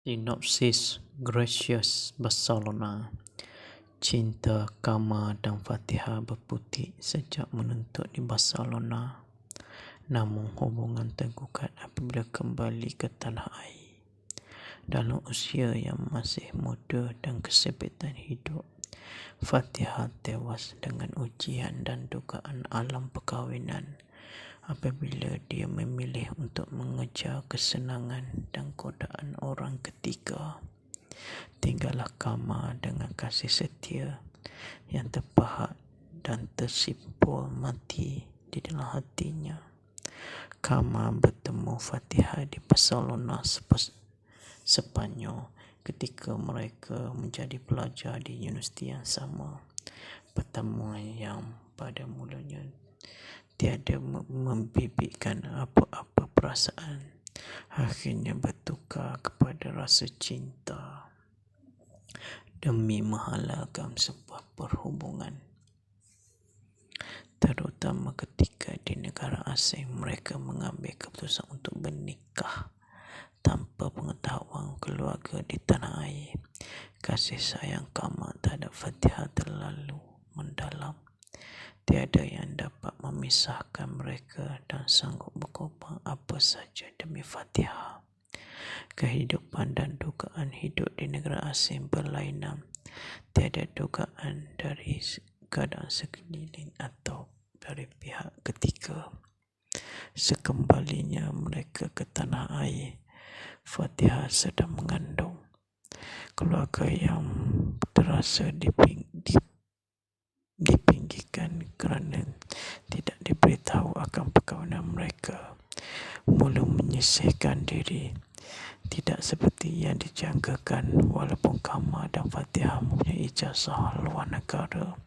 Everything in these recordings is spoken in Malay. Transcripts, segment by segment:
Sinopsis Gracious Barcelona. Cinta Kama dan Fatihah berputik sejak menuntut di Barcelona. Namun hubungan tergugat apabila kembali ke tanah air. Dalam usia yang masih muda dan kesempitan hidup, Fatihah tewas dengan ujian dan dugaan alam perkahwinan apabila dia memilih untuk mengejar kesenangan dan godaan orang ketiga. Tinggallah Kama dengan kasih setia yang terpahat dan tersimpul mati di dalam hatinya. Kama bertemu Fatihah di Barcelona, Sepanyol ketika mereka menjadi pelajar di universiti yang sama. Pertemuan yang pada mulanya tiada membibitkan apa-apa perasaan, akhirnya bertukar kepada rasa cinta demi menghalalkan sebuah perhubungan. Terutama ketika di negara asing mereka mengambil keputusan untuk bernikah tanpa pengetahuan keluarga di tanah air. Kasih sayang Kama terhadap Fatihah terlalu mendalam. Tiada yang dapat memisahkan mereka dan sanggup berkorban apa saja demi Fatihah. Kehidupan dan dugaan hidup di negara asing berlainan. Tiada dugaan dari keadaan sekeliling atau dari pihak ketiga. Sekembalinya mereka ke tanah air, Fatihah sedang mengandung. Keluarga yang terasa dipinggirkan kerana tidak diberitahu akan perkahwinan mereka, mula menyisihkan diri. Tidak seperti yang dijangkakan, walaupun Kama dan Fatihah mempunyai ijazah luar negara.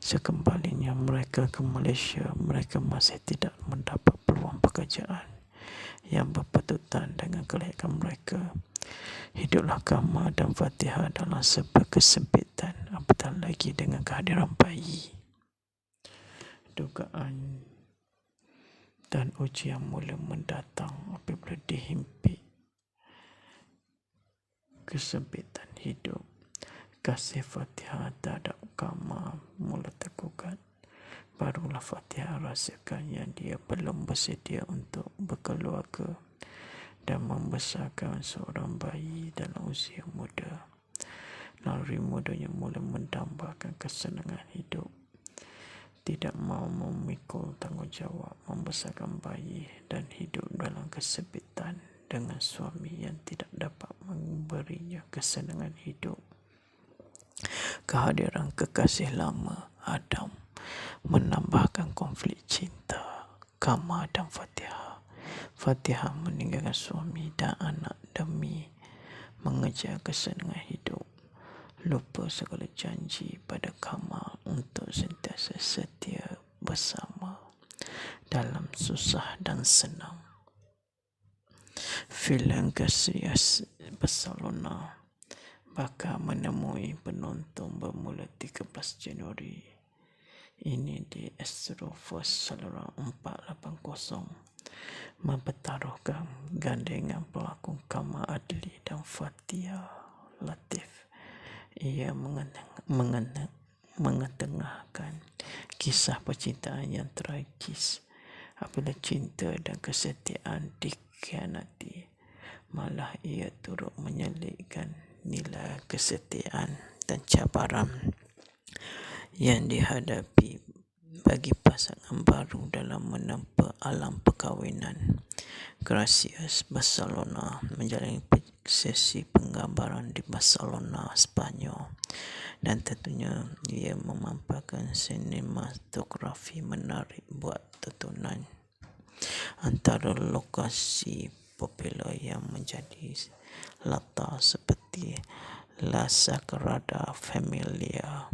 Sekembalinya mereka ke Malaysia, mereka masih tidak mendapat peluang pekerjaan yang berpatutan dengan kelayakan mereka. Hiduplah Kama dan Fatihah dalam sebuah kesempitan, apatah lagi dengan kehadiran bayi. Dugaan dan ujian mula mendatang apabila dihimpit kesempitan hidup. Kasih Fatihah terhadap Kama mula tergugat. Barulah Fatihah rasakan yang dia belum bersedia untuk berkeluarga dan membesarkan seorang bayi dalam usia muda. Naluri mudanya mula mendambakan kesenangan hidup. Tidak mahu memikul tanggungjawab membesarkan bayi dan hidup dalam kesempitan dengan suami yang tidak dapat memberinya kesenangan hidup. Kehadiran kekasih lama Adam menambahkan konflik cinta Kama dan Fatihah. Fatihah meninggalkan suami dan anak demi mengejar kesenangan hidup, lupa segala janji pada Kama untuk sentiasa setia bersama dalam susah dan senang. Filem Gracious Barcelona bakal menemui penonton bermula 13 Januari ini di Astroverse saluran 480, mempertaruhkan gandengan pelakon Kama Adli dan Fathia Latif. Ia mengetengahkan kisah percintaan yang tragis apabila cinta dan kesetiaan dikhianati. Malah ia turut menyelitkan nilai kesetiaan dan cabaran yang dihadapi bagi pasangan baru dalam menempa alam perkahwinan. Gracious Barcelona menjalani sesi penggambaran di Barcelona, Sepanyol, dan tentunya ia memampirkan sinematografi menarik buat tontonan. Antara lokasi popular yang menjadi latar seperti La Sagrada Familia,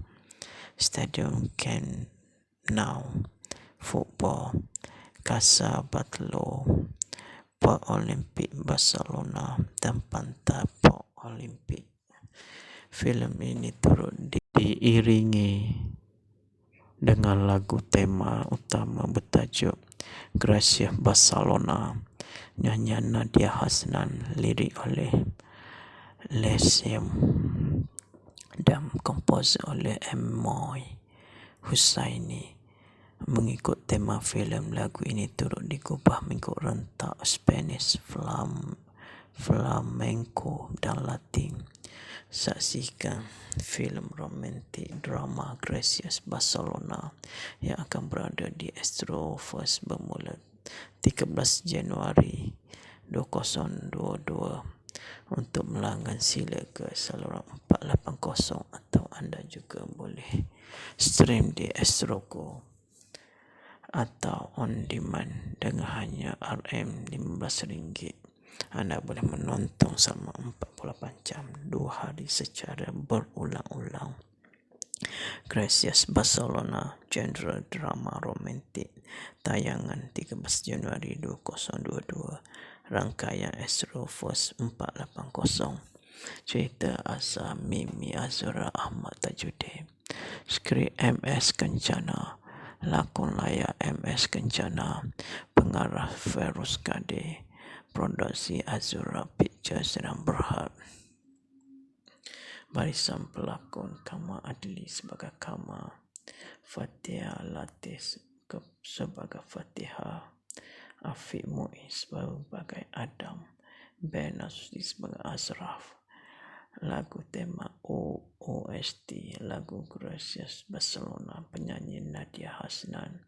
Stadium Camp Nou, Football, Casa Batlló, Parc Olímpic Barcelona dan Pantai Parc Olímpic. Filem ini turut diiringi dengan lagu tema utama bertajuk Gracious Barcelona, nyanyian Nadia Hasnan, lirik oleh Lesyam dan komposer oleh M. Moy Hussaini. Mengikut tema filem, lagu ini turut digubah mengikut rentak Spanish, flamenco dan Latin. Saksikan filem romantik drama Gracias Barcelona yang akan berada di Astro First bermula 13 Januari 2022. Untuk melanggan sila ke saluran 480 atau anda juga boleh stream di Astrogo atau on demand dengan hanya RM15. Anda boleh menonton selama 48 jam 2 hari secara berulang-ulang. Gracias Barcelona, genre drama romantik, tayangan 13 Januari 2022, rangkaian Astro Force 480, cerita asal Mimi Azura Ahmad Tajuddin, skrip MS Kencana, lakon layar MS Kencana, pengarah Feroz Kadir, produksi Azura Pictures dan Berhad. Barisan pelakon Kama Adli sebagai Kama, Fatihah Latif sebagai Fatihah, Afiq Muiz sebagai Adam, Ben Nasri sebagai Ashraf. Lagu tema OST lagu Gracias Barcelona, penyanyi Nadia Hasnan,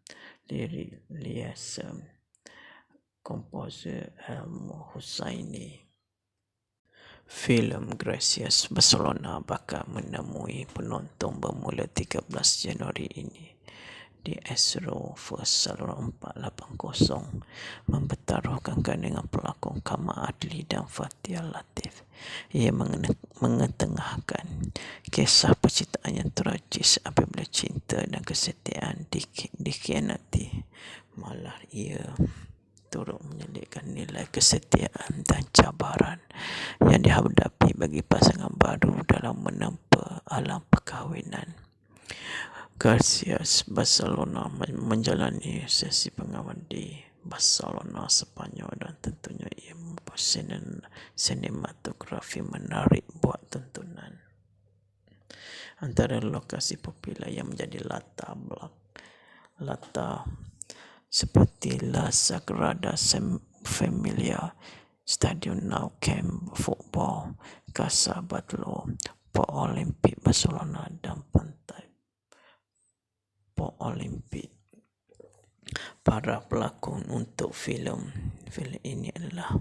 lirik Liasem, komposer Elmo Hussaini. Filem Gracias Barcelona bakal menemui penonton bermula 13 Januari ini di Astro First saluran 480, mempertaruhkan gandingan pelakon Kama Adli dan Fatihah Latif. Ia mengetengahkan kisah percintaan yang tragis apabila cinta dan kesetiaan dikhianati. Malah ia turut menyelipkan nilai kesetiaan dan cabaran yang dihadapi bagi pasangan baru dalam menempa alam perkahwinan. Gracias Barcelona menjalani sesi pengawan di Barcelona, Sepanyol, dan tentunya ia mempunyai sinematografi menarik buat tontonan. Antara lokasi popular yang menjadi latar seperti La Sagrada Familia, Stadion Nou Camp Football, Casa Batlló, Port Olympic Barcelona dan Pantai Port Olympic. Para pelakon untuk filem ini adalah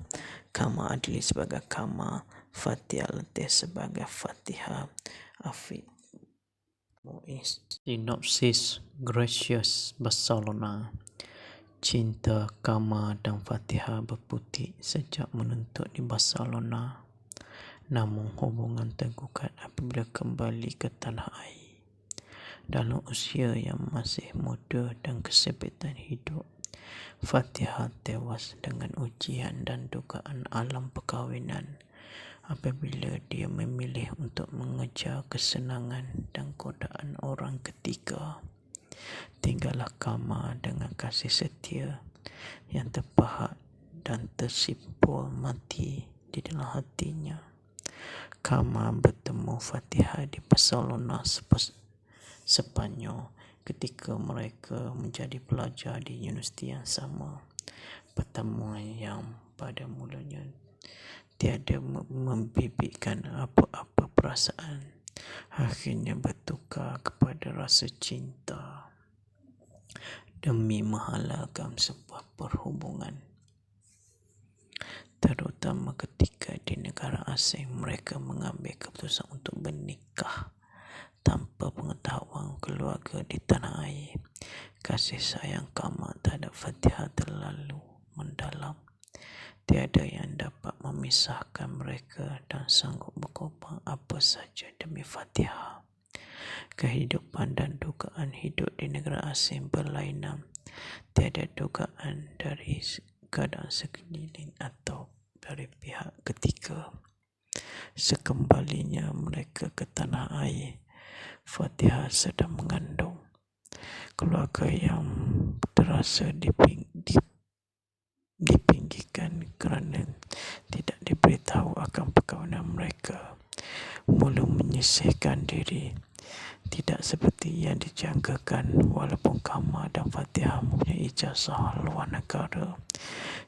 Kama Adli sebagai Kama, Fatihah Latif sebagai Fatihah, Afiq Muiz. Sinopsis Gracias Barcelona. Cinta Kama dan Fatihah berputik sejak menuntut di Barcelona. Namun hubungan tergugat apabila kembali ke tanah air. Dalam usia yang masih muda dan kesempitan hidup, Fatihah tewas dengan ujian dan dugaan alam perkahwinan apabila dia memilih untuk mengejar kesenangan dan godaan orang ketiga. Tinggallah Kama dengan kasih setia yang terpahat dan tersimpul mati di dalam hatinya. Kama bertemu Fatihah di Barcelona, Sepanyol ketika mereka menjadi pelajar di universiti yang sama. Pertemuan yang pada mulanya tiada membibitkan apa-apa perasaan, akhirnya bertukar kepada rasa cinta demi menghalalkan sebuah perhubungan. Terutama ketika di negara asing mereka mengambil keputusan untuk bernikah tanpa pengetahuan keluarga di tanah air. Kasih sayang Kama terhadap Fatihah terlalu mendalam. Tiada yang dapat memisahkan mereka dan sanggup berkorban apa saja demi Fatihah. Kehidupan dan dugaan hidup di negara asing berlainan. Tiada dugaan dari keadaan sekeliling atau dari pihak ketiga. Sekembalinya mereka ke tanah air, Fatihah sedang mengandung. Keluarga yang terasa dipinggirkan kerana tidak diberitahu akan perkahwinan mereka. mula menyisihkan diri. Tidak seperti yang dijangkakan, walaupun Kama dan Fatihah mempunyai ijazah luar negara.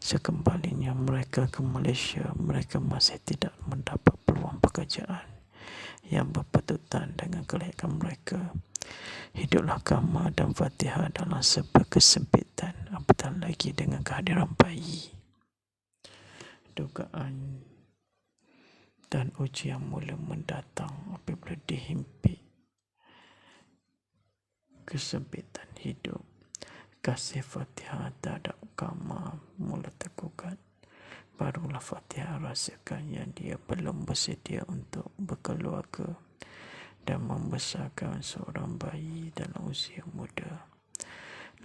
Sekembalinya mereka ke Malaysia, mereka masih tidak mendapat peluang pekerjaan yang berpatutan dengan kelayakan mereka. Hiduplah Kama dan Fatihah dalam sebuah kesempitan, apatah lagi dengan kehadiran bayi. Dugaan dan ujian mula mendatang apabila dihimpit kesempitan hidup. Kasih Fatihah terhadap Kama mula tergugat. Barulah Fatihah rasakan yang dia belum bersedia untuk berkeluarga dan membesarkan seorang bayi dalam usia muda.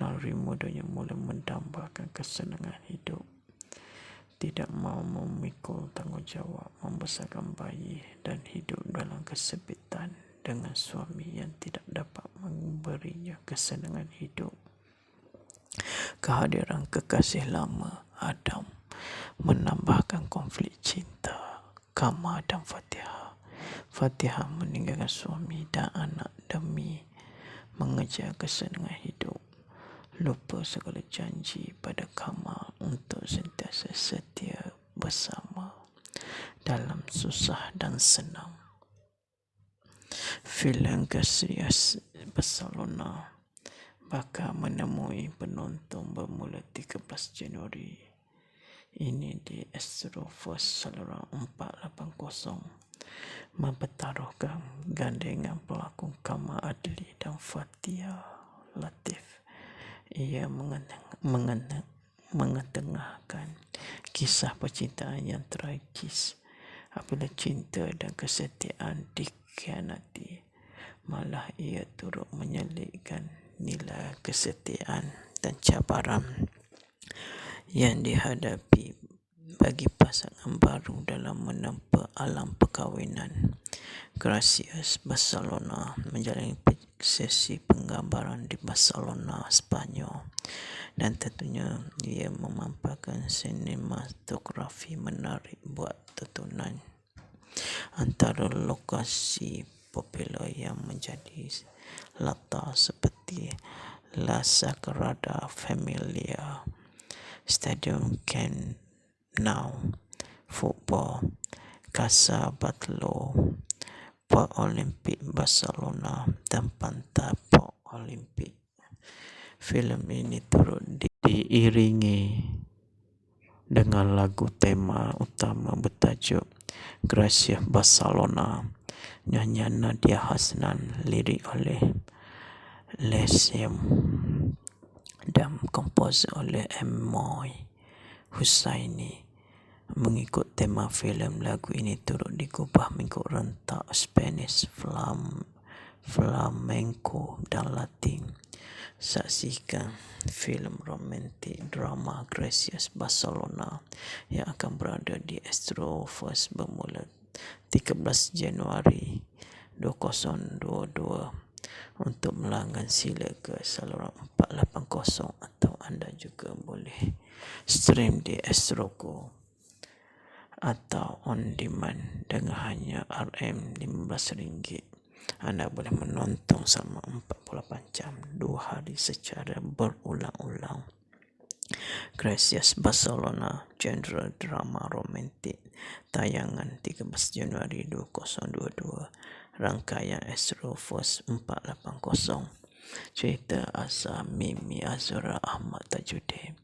Naluri mudanya mula mendambakan kesenangan hidup. Tidak mahu memikul tanggungjawab membesarkan bayi dan hidup dalam kesempitan dengan suami yang tidak dapat memberinya kesenangan hidup. Kehadiran kekasih lama Adam menambahkan konflik cinta Kama dan Fatihah. Fatihah meninggalkan suami dan anak demi mengejar kesenangan hidup, lupa segala janji pada Kama untuk sentiasa setia bersama dalam susah dan senang. Filem Gracias Barcelona bakal menemui penonton bermula 13 Januari ini di Astrofirst saluran 480, mempertaruhkan gandengan pelakon Kama Adli dan Fathia Latif. Ia mengetengahkan kisah percintaan yang tragis apabila cinta dan kesetiaan dikhianati. Malah ia turut menyelitkan nilai kesetiaan dan cabaran yang dihadapi bagi pasangan baru dalam menempa alam perkahwinan. Gracias Barcelona menjalani sesi penggambaran di Barcelona, Sepanyol, dan tentunya ia memampakkan sinematografi menarik buat tontonan. Antara lokasi popular yang menjadi latar seperti La Sagrada Familia, Stadium Camp Nou, Football, Casa Batlló, Port Olympic Barcelona dan Pantai Port Olympic. Filem ini turut diiringi dengan lagu tema utama bertajuk Gracias Barcelona, nyanyian Nadia Hasnan, lirik oleh Lesem dan komposer oleh Moy Hussaini. Mengikut tema filem, lagu ini turut digubah mengikut rentak Spanish, flamenco dan Latin. Saksikan filem romantik drama Gracias Barcelona yang akan berada di Astrofirst bermula 13 Januari 2022. Untuk melanggan sila ke saluran 480 atau anda juga boleh stream di Astrogo atau on demand dengan hanya RM15. Anda boleh menonton selama 48 jam 2 hari secara berulang-ulang. Gracias Barcelona, genre drama romantik, tayangan 13 Januari 2022, rangkaian Astrofirst 480. Cerita asal Mimi Azura Ahmad Tajuddin,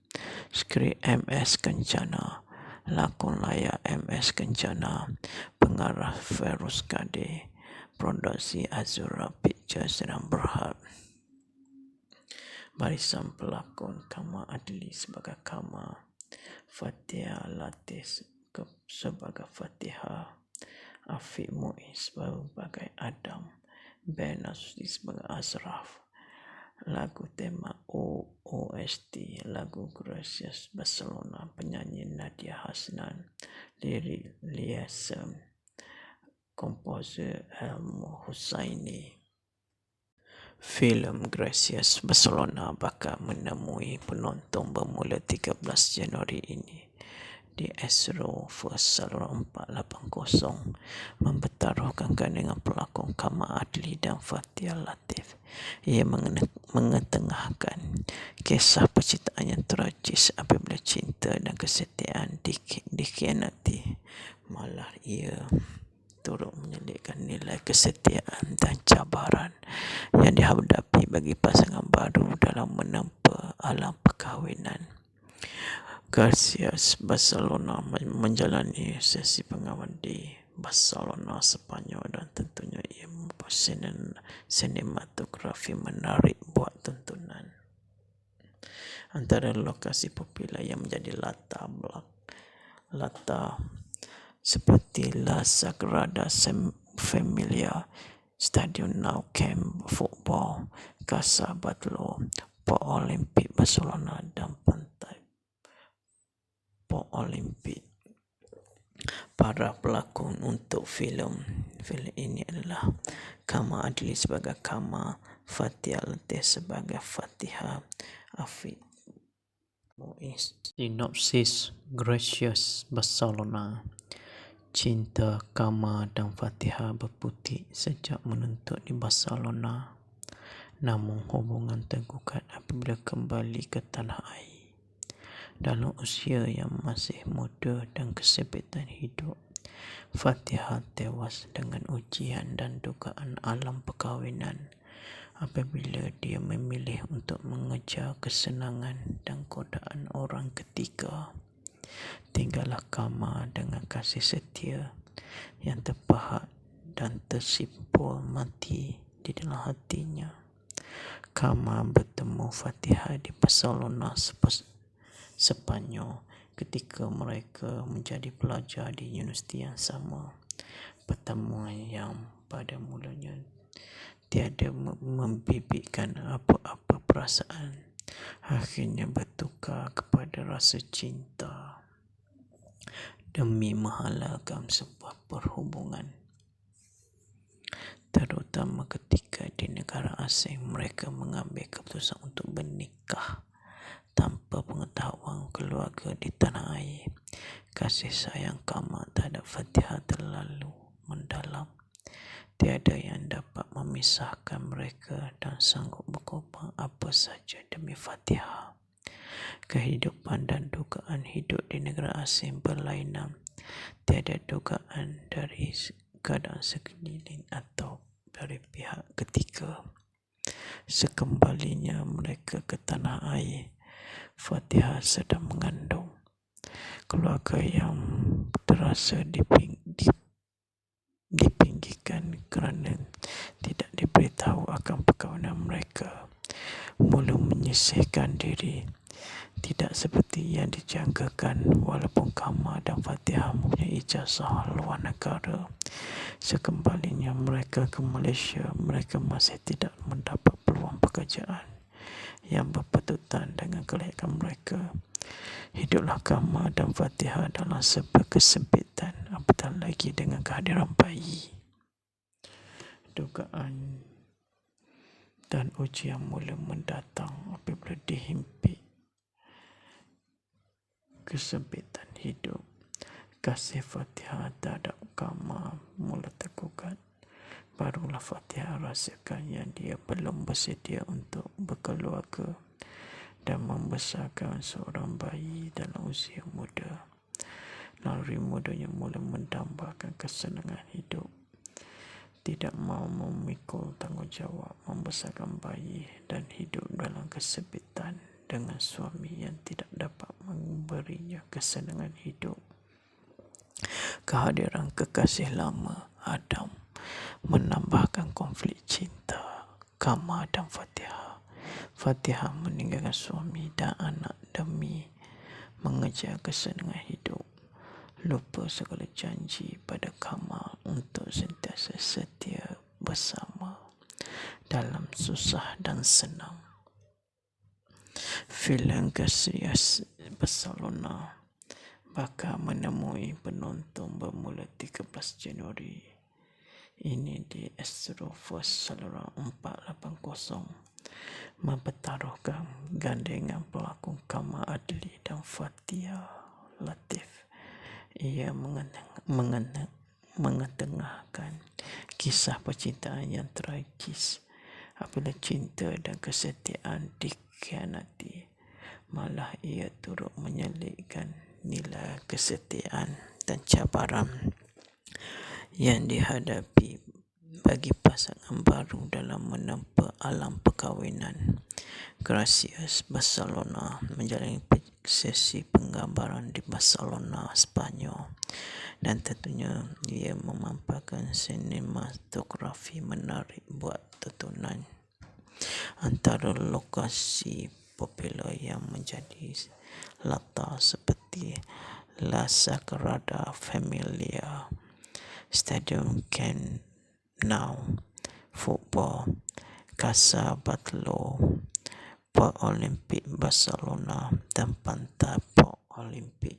skrip MS Kencana, lakon layar MS Kencana, pengarah Feroz Kadir, produksi Azura Pictures dan Berhad. Barisan pelakon Kama Adli sebagai Kama, Fathia Latif sebagai Fatihah, Afiq Muiz sebagai Adam, Ben Nasri sebagai Ashraf. Lagu tema OST lagu Gracias Barcelona, penyanyi Nadia Hasnan, lirik Lesem, komposer Elmo Hussaini. Filem Gracias Barcelona bakal menemui penonton bermula 13 Januari ini di Astro First saluran 480 mempertaruhkan dengan pelakon Kama Adli dan Fathia Latif. Ia mengetengahkan kisah percintaan yang tragis apabila cinta dan kesetiaan dikhianati. Malah ia turut menyelitkan nilai kesetiaan dan cabaran yang dihadapi bagi pasangan baru dalam menempa alam perkahwinan. Garcias Barcelona menjalani sesi pengawan di Barcelona, Sepanyol, dan tentunya ia membuat sinematografi menarik buat tontonan. Antara lokasi popular yang menjadi latar seperti La Sagrada Familia, Stadion Nou Camp Football, Casa Batlló, Port Olympic Barcelona dan pantai Port Olympic. Para pelakon untuk filem ini adalah Kama Adli sebagai Kama, Fathia Latif sebagai Fathiha, Afiq. Sinopsis Garcias Barcelona. Cinta Kama dan Fathiha berputik sejak menuntut di Barcelona. Namun hubungan tergugat apabila kembali ke tanah air. Dalam usia yang masih muda dan kesempitan hidup, Fathiha tewas dengan ujian dan dugaan alam perkahwinan apabila dia memilih untuk mengejar kesenangan dan godaan orang ketiga. Tinggallah Kama dengan kasih setia yang terpahat dan tersimpul mati di dalam hatinya. Kama bertemu Fathiha di Barcelona, Sepanyol ketika mereka menjadi pelajar di universiti yang sama. Pertemuan yang pada mulanya tiada membibitkan apa-apa perasaan akhirnya bertukar kepada rasa cinta demi menghalalkan sebuah perhubungan. Terutama ketika di negara asing mereka mengambil keputusan untuk bernikah tanpa pengetahuan keluarga di tanah air. Kasih sayang Kama terhadap Fathiha terlalu mendalam. Tiada yang dapat memisahkan mereka dan sanggup berkorban apa saja demi Fathiha. Kehidupan dan dugaan hidup di negara asing berlainan. Tiada dugaan dari keadaan sekeliling atau dari pihak ketiga. Sekembalinya mereka ke tanah air, Fathiha sedang mengandung. Keluarga yang terasa dipinggirkan kerana tidak diberitahu akan perkahwinan mereka, mula menyisihkan diri. Tidak seperti yang dijangkakan, walaupun Kama dan Fathiha mempunyai ijazah luar negara. Sekembalinya mereka ke Malaysia, mereka masih tidak mendapat peluang pekerjaan yang berpatutan dengan kelayakan mereka. Hiduplah Kama dan Fathiha dalam sebuah kesempitan, apatah lagi dengan kehadiran bayi. Dugaan dan ujian mula mendatang apabila dihimpit kesempitan hidup. Kasih Fathiha terhadap Kama mula tergugat. Barulah Fathiha rasakan yang dia belum bersedia untuk berkeluarga dan membesarkan seorang bayi dalam usia muda. Naluri mudanya mula mendambakan kesenangan hidup. Tidak mahu memikul tanggungjawab membesarkan bayi dan hidup dalam kesempitan dengan suami yang tidak dapat memberinya kesenangan hidup. Kehadiran kekasih lama Adam menambahkan konflik cinta Kama dan Fathiha. Fathiha meninggalkan suami dan anak demi mengejar kesenangan hidup. Lupa segala janji pada Kama untuk sentiasa setia bersama dalam susah dan senang. Filem Garcias Barcelona bakal menemui penonton bermula 13 Januari ini di Astro First saluran 480 mempertaruhkan gandengan pelakon Kama Adli dan Fathia Latif. Ia mengetengahkan kisah percintaan yang tragis. Apabila cinta dan kesetiaan dikhianati, malah ia turut menyelitkan nilai kesetiaan dan cabaran yang dihadapi bagi pasangan baru dalam menempa alam perkahwinan. Gracias Barcelona menjalani sesi penggambaran di Barcelona, Sepanyol, dan tentunya ia memampakkan sinematografi menarik buat tontonan. Antara lokasi popular yang menjadi latar seperti La Sagrada Familia, Stadium Camp Nou, Football, Casa Batlló, Port Olympic Barcelona dan Pantai Port Olympic.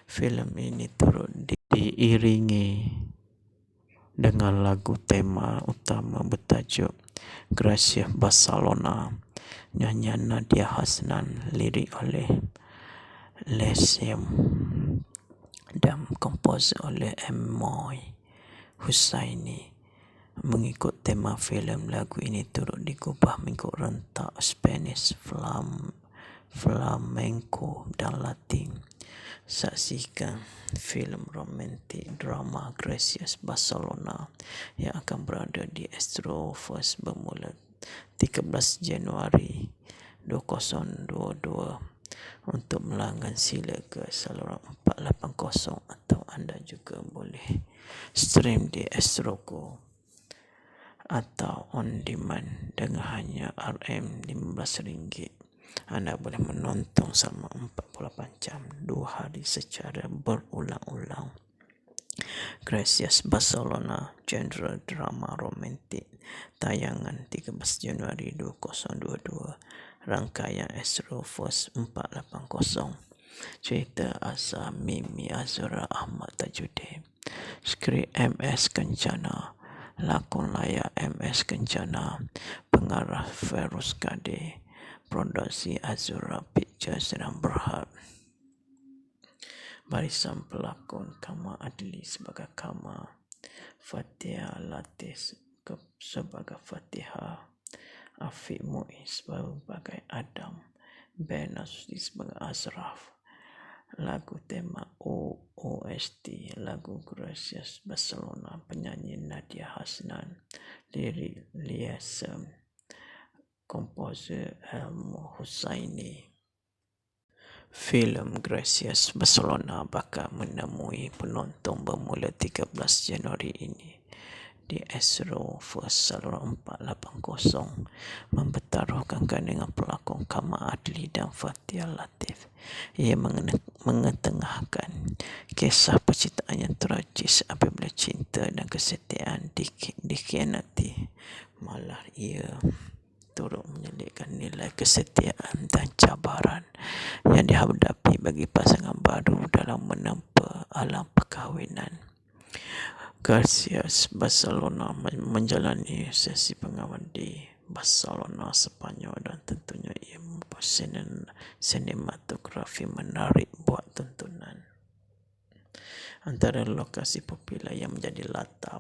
Filem ini turut diiringi dengan lagu tema utama bertajuk Gracias Barcelona, nyanyian Nadia Hasnan, lirik oleh Lesem dan komposer oleh Moy Hussaini. Mengikut tema filem, lagu ini turut digubah mengikut rentak Spanish, flamenco dan Latin. Saksikan filem romantik drama Gracias Barcelona yang akan berada di Astro First bermula 13 Januari 2022. Untuk melanggan sila ke saluran 480 atau anda juga boleh stream di Astrogo atau on demand dengan hanya RM15. Anda boleh menonton selama 48 jam 2 hari secara berulang-ulang. Gracias Barcelona, genre drama romantik, tayangan 13 Januari 2022, rangkaian Astro Force 480. Cerita asal Mimi Azura Ahmad Tajuddin, skrip MS Kencana, lakon layar MS Kencana, pengarah Feroz Kadir, produksi Azura Pictures dan Berhad. Barisan pelakon Kama Adli sebagai Kama, Fatihah Latif sebagai Fatihah, Afiq Muiz sebagai Adam, Ben Nasri sebagai Ashraf. Lagu tema OST lagu Gracias Barcelona, penyanyi Nadia Hasnan, lirik Lesem, komposer Elmo Hussaini. Filem Gracias Barcelona bakal menemui penonton bermula 13 Januari ini di Astro First saluran 480, mempertaruhkan dengan pelakon Kama Adli dan Fatihah Latif. Ia mengetengahkan kisah percintaan yang tragis. Apabila cinta dan kesetiaan dikhianati, malah ia turut menyelitkan nilai kesetiaan dan cabaran yang dihadapi bagi pasangan baru dalam menempa alam perkahwinan. Gracias Barcelona menjalani sesi penggambaran di Barcelona, Sepanyol, dan tentunya ia membuat sinematografi menarik buat tontonan. Antara lokasi popular yang menjadi latar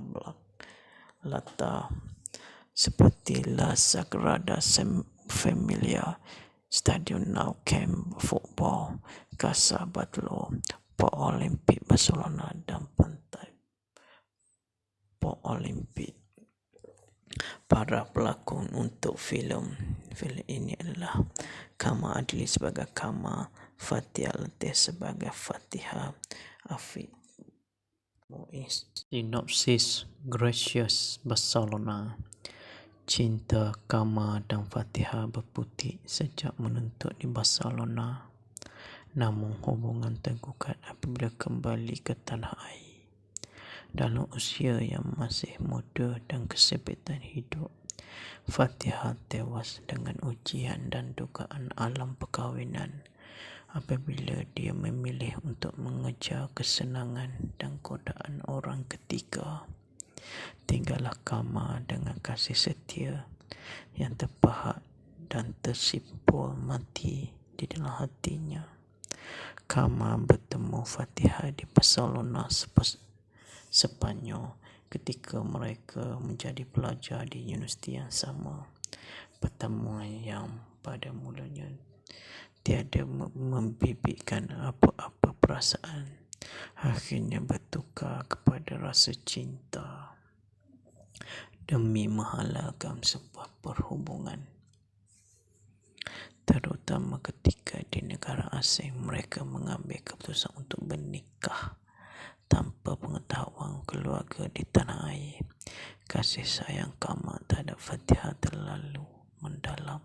seperti La Sagrada Familia, Stadium Nou Camp Football, Casa Batlló, Port Olympic Barcelona dan Pantai Port Olympic. Para pelakon untuk filem ini adalah Kama Adli sebagai Kama, Fatihah Latif sebagai Fatihah, Afiq Muiz. Sinopsis Gracias Barcelona. Cinta Kama dan Fatihah berputik sejak menuntut di Barcelona. Namun hubungan tergugat apabila kembali ke tanah air. Dalam usia yang masih muda dan kesempitan hidup, Fatihah tewas dengan ujian dan dugaan alam perkahwinan apabila dia memilih untuk mengejar kesenangan dan godaan orang ketiga. Tinggallah Kama dengan kasih setia yang terpahat dan tersimpul mati di dalam hatinya. Kama bertemu Fatihah di Barcelona, Sepanyol ketika mereka menjadi pelajar di universiti yang sama. Pertemuan yang pada mulanya tiada membibitkan apa-apa perasaan, akhirnya bertukar kepada rasa cinta demi menghalalkan sebuah perhubungan. Terutama ketika di negara asing mereka mengambil keputusan untuk bernikah tanpa pengetahuan keluarga di tanah air. Kasih sayang Kama terhadap Fatihah terlalu mendalam.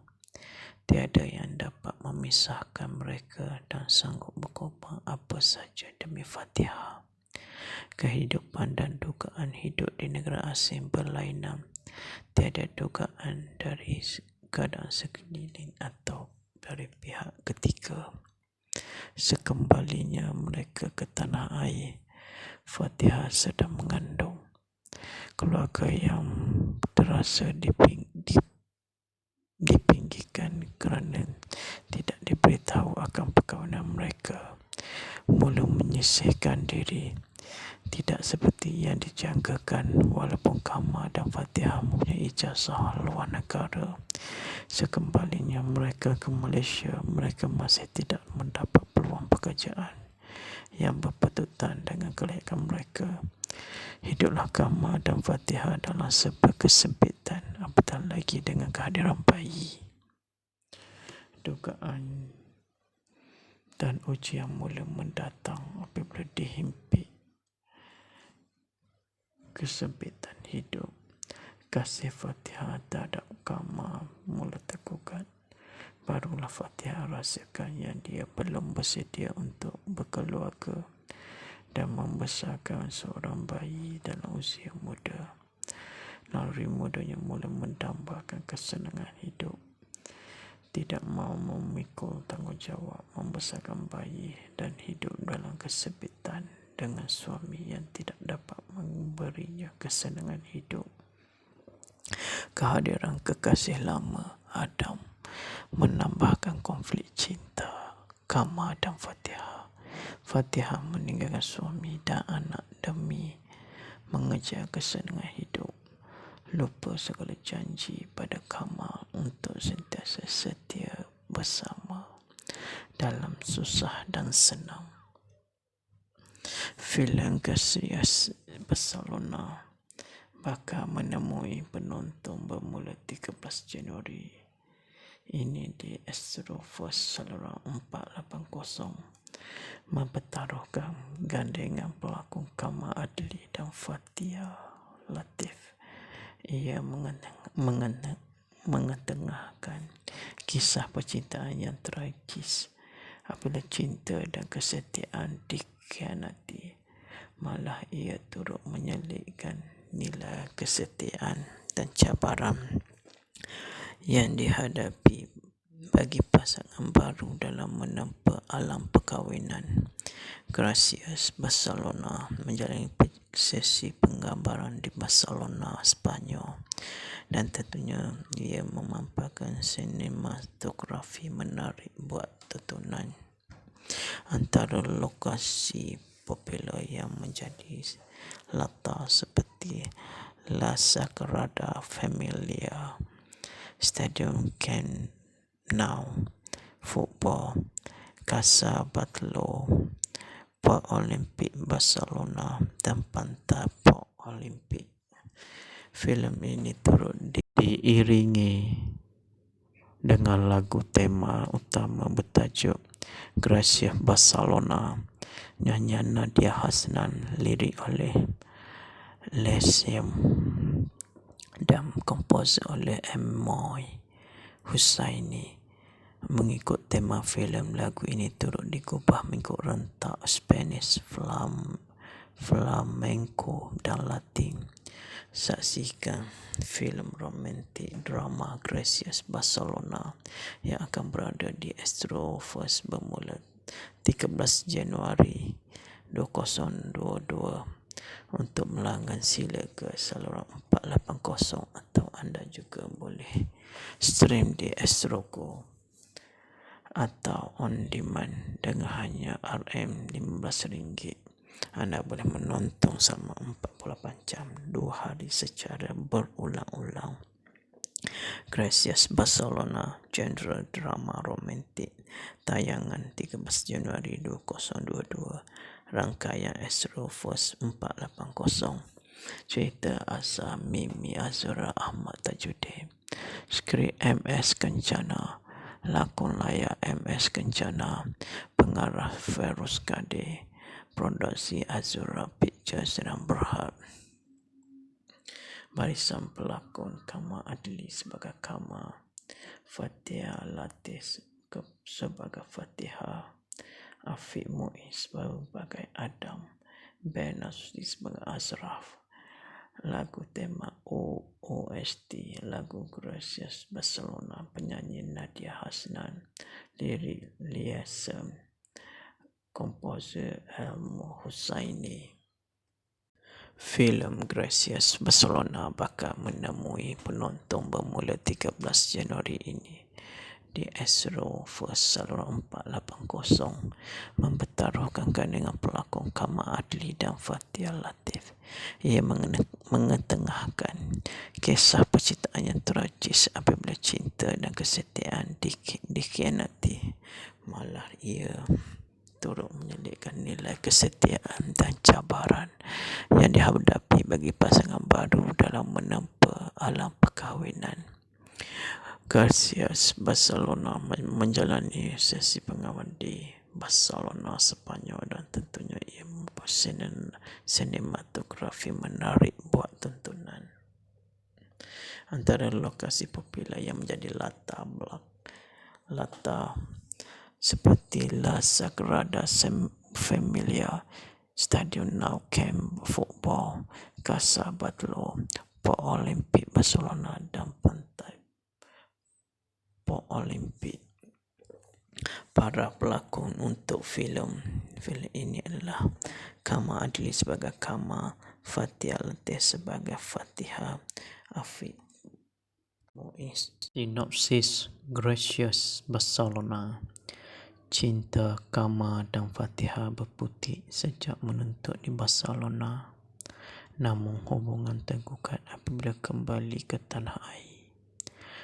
Tiada yang dapat memisahkan mereka dan sanggup berkorban apa saja demi Fatihah. Kehidupan dan dugaan hidup di negara asing berlainan. Tiada dugaan dari keadaan sekeliling atau dari pihak ketiga. Sekembalinya mereka ke tanah air, Fatihah sedang mengandung. Keluarga yang terasa dipinggirkan kerana tidak diberitahu akan perkahwinan mereka, mula menyisihkan diri. Tidak seperti yang dijangkakan, walaupun Kama dan Fatihah mempunyai ijazah luar negara. Sekembalinya mereka ke Malaysia, mereka masih tidak mendapat peluang pekerjaan yang berpatutan dengan kelayakan mereka. Hiduplah Kama dan Fatihah dalam sebuah kesempitan, apatah lagi dengan kehadiran bayi. Dugaan dan ujian mula mendatang apabila dihimpit kesempitan hidup. Kasih Fatihah terhadap Kama mula tergugat. Barulah Fatihah rasakan yang dia belum bersedia untuk berkeluarga dan membesarkan seorang bayi dalam usia muda. Naluri mudanya mula mendambakan kesenangan hidup. Tidak mahu memikul tanggungjawab membesarkan bayi dan hidup dalam kesempitan dengan suami yang tidak dapat memberinya kesenangan hidup. Kehadiran kekasih lama Adam menambahkan konflik cinta Kama dan Fatihah. Fatihah meninggalkan suami dan anak demi mengejar kesenangan hidup, lupa segala janji pada Kama untuk sentiasa setia bersama dalam susah dan senang. Filem Gracias Barcelona bakal menemui penonton bermula 13 Januari ini di Astrofirst saluran 480, mempertaruhkan gandengan pelakon Kama Adli dan Fathia Latif. Ia mengetengahkan kisah percintaan yang tragis apabila cinta dan kesetiaan dikhianati. Malah ia turut menyelitkan nilai kesetiaan dan cabaran yang dihadapi bagi pasangan baru dalam menempa alam perkahwinan. Gracias Barcelona menjalani sesi penggambaran di Barcelona, Sepanyol, dan tentunya ia memampirkan sinematografi menarik buat tontonan. Antara lokasi popular yang menjadi latar seperti La Sagrada Familia, Stadium Camp Nou, Football, Casa Batlló, Parc Olímpic Barcelona dan Pantai Parc Olímpic. Filem ini turut diiringi dengan lagu tema utama bertajuk Gracias Barcelona, nyanyian Nadia Hasnan, lirik oleh Lesiem dan komposer oleh Moy Hussaini. Mengikut tema filem, lagu ini turut digubah mengikut rentak Spanish, flamenco dan Latin. Saksikan filem romantik drama Gracias Barcelona yang akan berada di Astrofirst bermula 13 Januari 2022. Untuk melanggan sila ke saluran 480 atau anda juga boleh stream di Astrogo. atau on demand dengan hanya RM15. Anda boleh menonton selama 48 jam 2 hari secara berulang-ulang. Gracias Barcelona, genre drama romantik, tayangan 13 Januari 2022, rangkaian Astroverse 480, cerita asal Mimi Azura Ahmad Tajuddin, skrip MS Kencana, lakon layar MS Kencana, pengarah Feroz Kadir, produksi Azura Pictures dan Berhad. Barisan pelakon Kama Adli sebagai Kama, Fatihah Latif sebagai Fatihah, Afiq Muiz sebagai Adam, Ben Nasri sebagai Ashraf. Lagu tema OST lagu Gracias Barcelona, penyanyi Nadia Hasnan, lirik Liasem, komposer Elmo Husaini. Filem Gracias Barcelona bakal menemui penonton bermula 13 Januari ini di Astroverse saluran 480, mempertaruhkan dengan pelakon Kama Adli dan Fatihah Latif. Ia mengetengahkan kisah percintaan yang tragis apabila cinta dan kesetiaan dikhianati. Malah ia turut menyelipkan nilai kesetiaan dan cabaran yang dihadapi bagi pasangan baru dalam menempa alam perkahwinan. Gracias Barcelona menjalani sesi pengawan di Barcelona, Sepanyol, dan tentunya ia mempunyai sinematografi menarik buat tontonan. Antara lokasi popular yang menjadi latar seperti La Sagrada Familia, Stadion Nou Camp Football, Casa Batlló, Port Olympic Barcelona dan Pantai Port Olympic. Para pelakon untuk filem ini adalah Kama Adli sebagai Kama, Fatihah Latif sebagai Fatihah, Afiq Muiz. Sinopsis Gracias Barcelona. Cinta Kama dan Fatihah berputik sejak menuntut di Barcelona. Namun hubungan tergugat apabila kembali ke tanah air.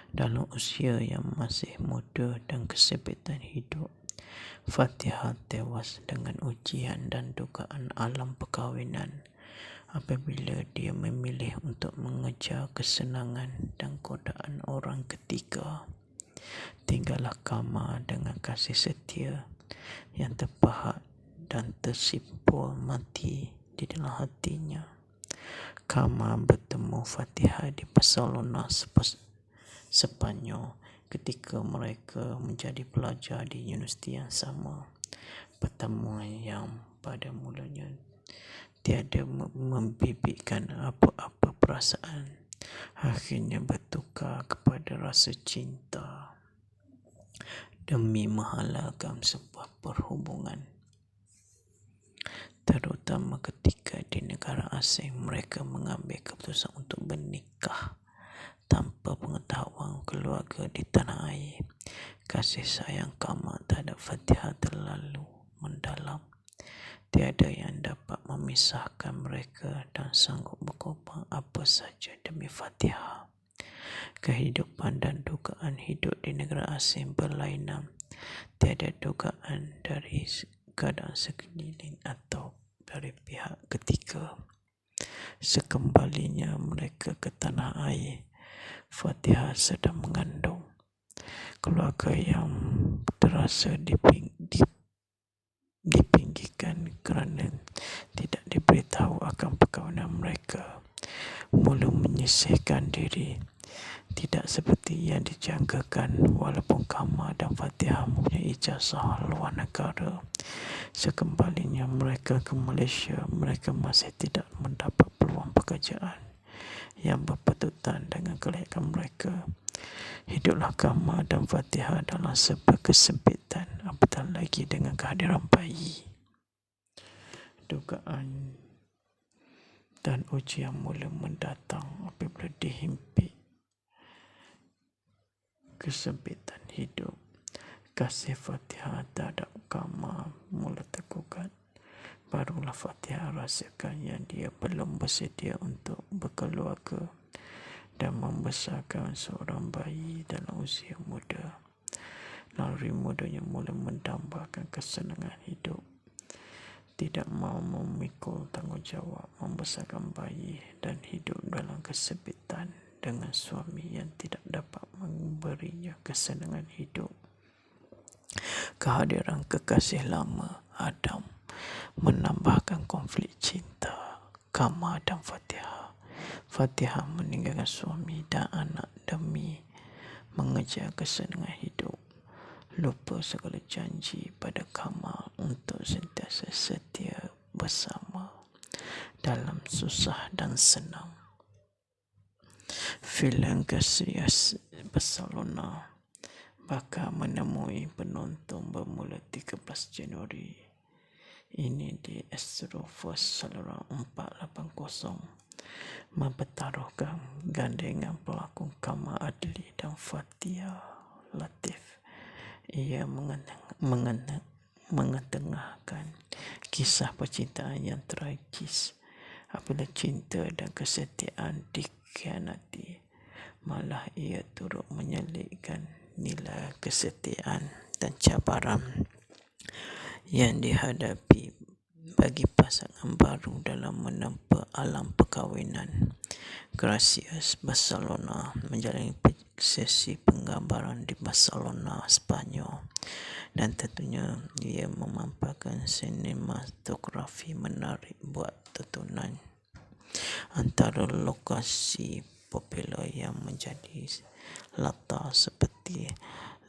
Dalam usia yang masih muda dan kesempitan hidup, Fatihah tewas dengan ujian dan dugaan alam perkahwinan apabila dia memilih untuk mengejar kesenangan dan godaan orang ketiga. Tinggallah Kama dengan kasih setia yang terpahat dan tersimpul mati di dalam hatinya. Kama bertemu Fatihah di Barcelona, Sepanyol ketika mereka menjadi pelajar di universiti yang sama. Pertemuan yang pada mulanya tiada membibitkan apa-apa perasaan, akhirnya bertukar kepada rasa cinta demi menghalalkan sebuah perhubungan. Terutama ketika di negara asing mereka mengambil keputusan untuk bernikah tanpa pengetahuan keluarga di tanah air. Kasih sayang Kama terhadap Fatihah terlalu mendalam. Tiada yang dapat memisahkan mereka dan sanggup berkorban apa saja demi Fatihah. Kehidupan dan dugaan hidup di negara asing berlainan. Tiada dugaan dari keadaan sekeliling atau dari pihak ketiga. Sekembalinya mereka ke tanah air, Fatihah sedang mengandung. Keluarga yang terasa dipinggirkan kerana tidak diberitahu akan perkahwinan mereka, mula menyisihkan diri. Tidak seperti yang dijangkakan, walaupun Kama dan Fatihah mempunyai ijazah luar negara. Sekembalinya mereka ke Malaysia, mereka masih tidak mendapat peluang pekerjaan yang berpatutan dengan kelayakan mereka. Hiduplah Kama dan Fatihah dalam sebuah kesempitan, apatah lagi dengan kehadiran bayi. Dugaan dan ujian mula mendatang apabila dihimpit kesempitan hidup. kasih Fatihah terhadap Kama mula tergugat. Barulah Fatihah rasakan yang dia belum bersedia untuk berkeluarga dan membesarkan seorang bayi dalam usia muda. Naluri mudanya mula mendambakan kesenangan hidup. Tidak mahu memikul tanggungjawab membesarkan bayi dan hidup dalam kesepitan dengan suami yang tidak dapat memberinya kesenangan hidup. Kehadiran kekasih lama Adam menambahkan konflik cinta Kama dan Fatihah. Fatihah meninggalkan suami dan anak demi mengejar kesenangan hidup. Lupa segala janji pada Kama untuk sentiasa setia bersama dalam susah dan senang. Filem Gracias Barcelona bakal menemui penonton bermula 13 Januari ini di Astroverse saluran 480, mempertaruhkan gandengan pelakon Kama Adli dan Fathia Latif. Ia mengetengahkan kisah percintaan yang tragis apabila cinta dan kesetiaan dikhianati. Malah ia turut menyelipkan nilai kesetiaan dan cabaran yang dihadapi bagi pasangan baru dalam menempa alam perkahwinan. Gracias Barcelona menjalani sesi penggambaran di Barcelona, Spanyol, dan tentunya ia memampakkan sinematografi menarik buat tontonan. Antara lokasi popular yang menjadi latar seperti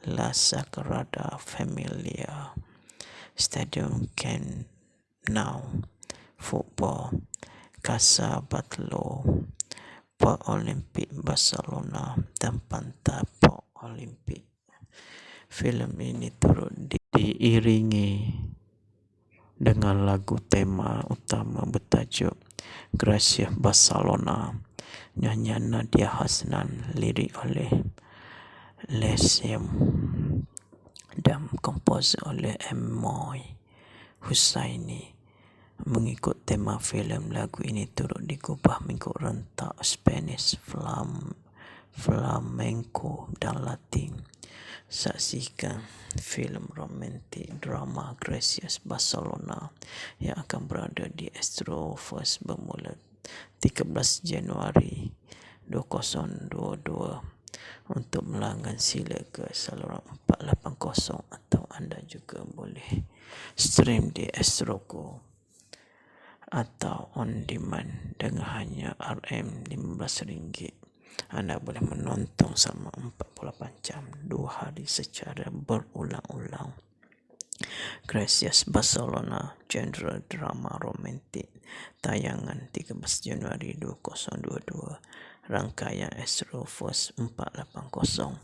La Sagrada Familia, Stadium Camp Nou, Football, Casa Batlló, Port Olympic Barcelona dan Pantai Port Olympic. Filem ini turut diiringi dengan lagu tema utama bertajuk Gracias Barcelona, nyanyian Nadia Hasnan, lirik oleh Lesem dan komposer oleh Moy Hussaini. Mengikut tema filem, lagu ini turut digubah mengikut rentak Spanish, flamenco dan Latin. Saksikan filem romantik drama Gracias Barcelona yang akan berada di Astroverse bermula 13 Januari 2022. Untuk melanggan sila ke saluran 480 atau anda juga boleh stream di Astrogo atau on demand dengan hanya RM15. Anda boleh menonton selama 48 jam 2 hari secara berulang-ulang. Gracias Barcelona, genre drama romantik, tayangan 13 Januari 2022, rangkaian Astroverse 480.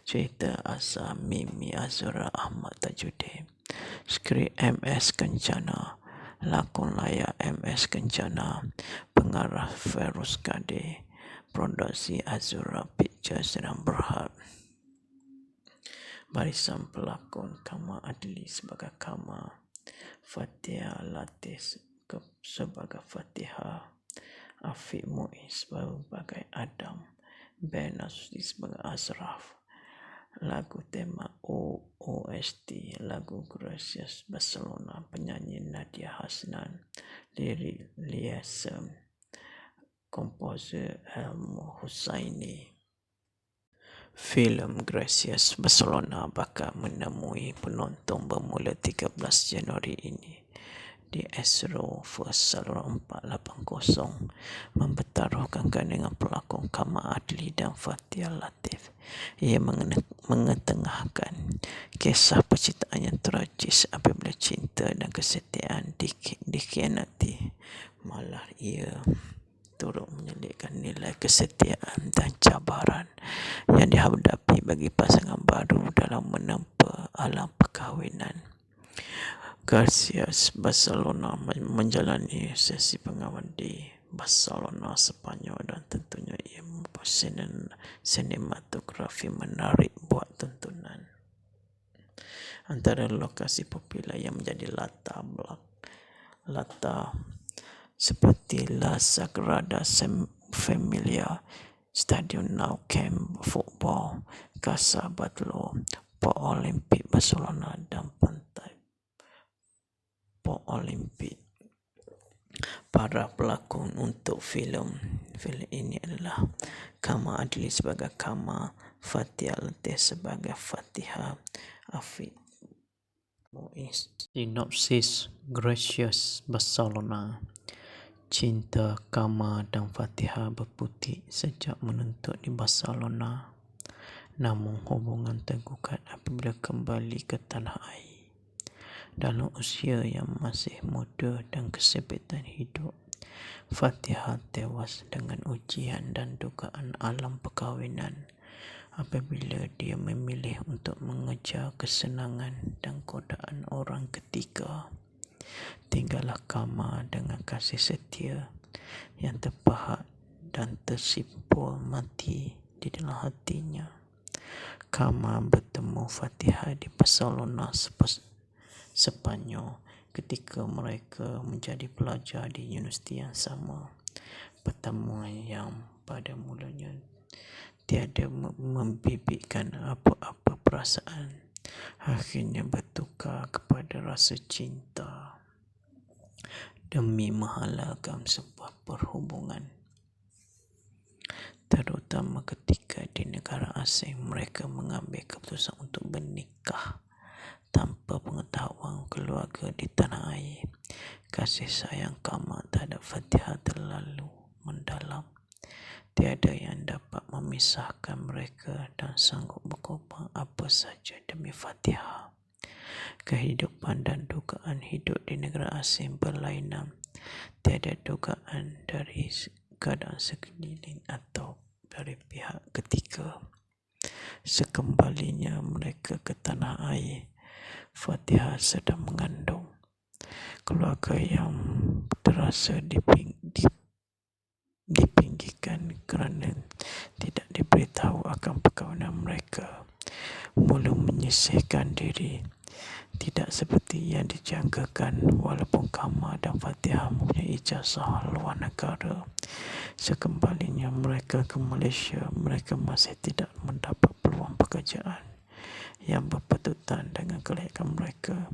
Cerita asal Mimi Azura Ahmad Tajuddin, skrip MS Kencana, lakon layar MS Kencana, pengarah Feroz Kadir, produksi Azura Pictures dan Berhad. Barisan pelakon Kama Adli sebagai Kama, Fathia Latif sebagai Fatihah, Afiq Muiz sebagai Adam, Ben Nasution sebagai Ashraf. Lagu tema OST lagu Gracias Barcelona, penyanyi Nadia Hasnan, lirik Lesem, komposer Elmo Hussaini. Filem Gracias Barcelona bakal menemui penonton bermula 13 Januari ini di Astroverse saluran 480, mempertaruhkan gandengan pelakon Kama Adli dan Fathia Latif. Ia mengetengahkan kisah percintaan yang tragis apabila cinta dan kesetiaan dikhianati. Malah ia turut menyelipkan nilai kesetiaan dan cabaran yang dihadapi bagi pasangan baru dalam menempa alam perkahwinan. Gracias Barcelona menjalani sesi penggambaran di Barcelona, Spanyol, dan tentunya ia mempunyai sinematografi menarik buat tontonan. Antara lokasi popular yang menjadi latar seperti La Sagrada Familia, Stadion Nou Camp Football, Casa Batlló, Port Olympic Barcelona dan Pantai Port Olympic. Para pelakon untuk filem ini adalah Kama Adli sebagai Kama, Fathia Latif sebagai Fatihah, Afiq Muiz. Sinopsis Gracious Barcelona. Cinta Kama dan Fatihah berputik sejak menuntut di Barcelona. Namun hubungan tergugat apabila kembali ke tanah air. Dalam usia yang masih muda dan kesempitan hidup, Fatihah tewas dengan ujian dan dugaan alam perkahwinan apabila dia memilih untuk mengejar kesenangan dan godaan orang ketiga. Tinggallah Kama dengan kasih setia yang terpahat dan tersimpul mati di dalam hatinya. Kama bertemu Fatihah di Barcelona, Sepanyol ketika mereka menjadi pelajar di universiti yang sama. Pertemuan yang pada mulanya tiada membibitkan apa-apa perasaan akhirnya bertukar kepada rasa cinta demi menghalalkan sebuah perhubungan, terutama ketika di negara asing mereka mengambil keputusan untuk bernikah tanpa pengetahuan keluarga di tanah air. Kasih sayang Kama terhadap Fatihah terlalu mendalam. Tiada yang dapat memisahkan mereka dan sanggup berkorban apa saja demi Fatihah. Kehidupan dan dugaan hidup di negara asing berlainan. Tiada dugaan dari keadaan sekeliling atau dari pihak ketiga. Sekembalinya mereka ke tanah air, Fatihah sedang mengandung. Keluarga yang terasa dipinggirkan kerana tidak diberitahu akan perkahwinan mereka, mula menyisihkan diri. Tidak seperti yang dijangkakan, walaupun Kama dan Fatihah mempunyai ijazah luar negara. Sekembalinya mereka ke Malaysia, mereka masih tidak mendapat peluang pekerjaan yang berpatutan dengan kelayakan mereka.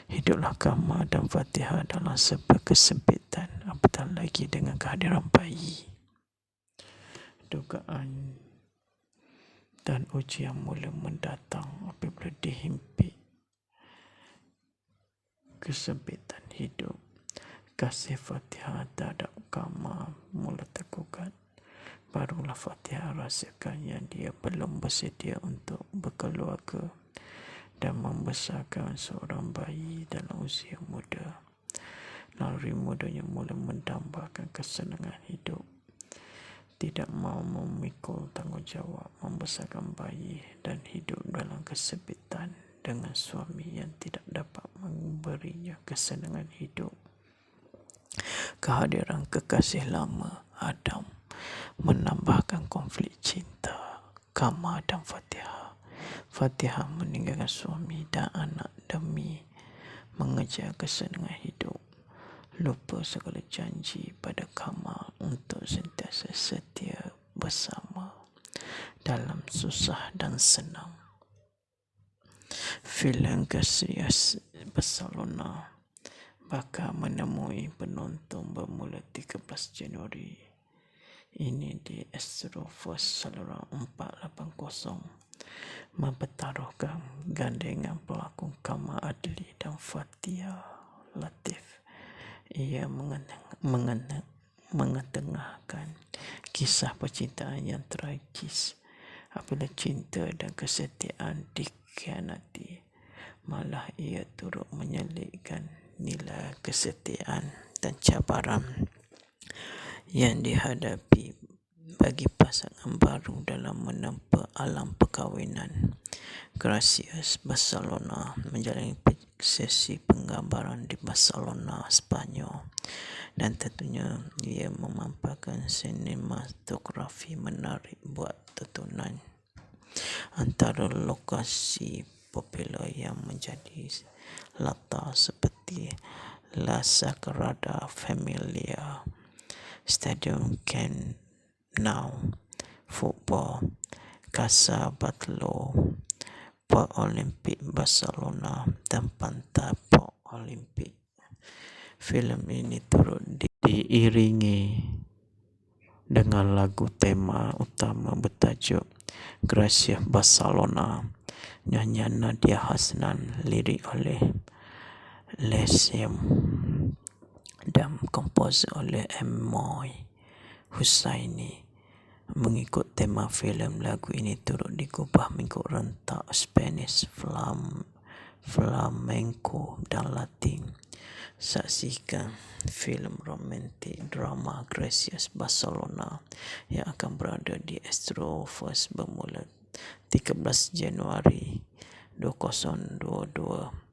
Hiduplah Kama dan Fatihah dalam sebuah kesempitan, apatah lagi dengan kehadiran bayi. Dugaan dan ujian mula mendatang apabila dihimpit kesempitan hidup. Kasih Fatihah terhadap Kama mula tergugat. Barulah Fatihah rasakan yang dia belum bersedia untuk berkeluarga dan membesarkan seorang bayi dalam usia muda. Naluri mudanya mula mendambakan kesenangan hidup. Tidak mahu memikul tanggungjawab membesarkan bayi dan hidup dalam kesempitan dengan suami yang tidak dapat memberinya kesenangan hidup. Kehadiran kekasih lama Adam menambahkan konflik cinta Kama dan Fatihah. Fatihah meninggalkan suami dan anak demi mengejar kesenangan hidup, lupa segala janji pada Kama untuk sentiasa setia bersama dalam susah dan senang. Filem Gracious Barcelona bakal menemui penonton bermula 13 Januari ini di Astroverse saluran 480, mempertaruhkan gandengan pelakon Kama Adli dan Fathia Latif. Ia mengetengahkan kisah percintaan yang tragis apabila cinta dan kesetiaan dikhianati. Malah ia turut menyelitkan nilai kesetiaan dan cabaran yang dihadapi bagi pasangan baru dalam menempa alam perkahwinan. Gracious Barcelona menjalani sesi penggambaran di Barcelona, Sepanyol, dan tentunya ia memampakkan sinematografi menarik buat tontonan. Antara lokasi popular yang menjadi latar seperti La Sagrada Familia, Stadium Camp Nou, Football, Casa Batlló, Port Olympic Barcelona dan Pantai Port Olympic. Filem ini turut diiringi dengan lagu tema utama bertajuk Gracias Barcelona, nyanyian Nadia Hasnan, lirik oleh Lesem dan komposer oleh Moy Hussaini. Mengikut tema filem, lagu ini turut digubah mengikut rentak Spanish, flamenco dan Latin. Saksikan filem romantik drama Gracias Barcelona yang akan berada di Astro First bermula 13 Januari 2022.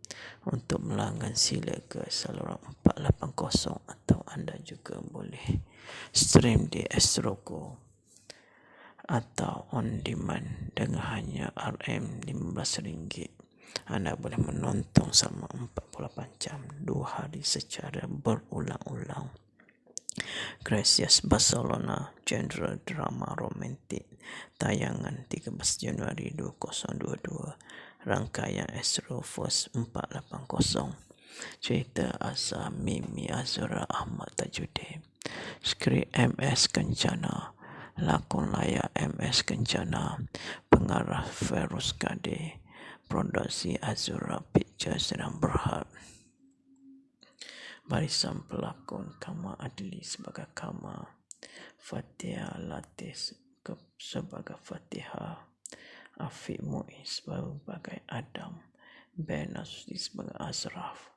Untuk melanggan sila ke saluran 480 atau anda juga boleh stream di Astrogo atau on demand dengan hanya RM15. Anda boleh menonton selama 48 jam 2 hari secara berulang-ulang. Gracias Barcelona, genre drama romantik, tayangan 13 Januari 2022. Rangkaian Astro First 480. Cerita asal Mimi Azura Ahmad Tajuddin. Skrip MS Kencana. Lakon layar MS Kencana. Pengarah Feroz Kadir. Produksi Azura Pictures dan Berhad. Barisan pelakon Kama Adli sebagai Kama, Fatihah Latif sebagai Fatihah, Afiq Muiz sebagai Adam, Ben Nasri sebagai Ashraf.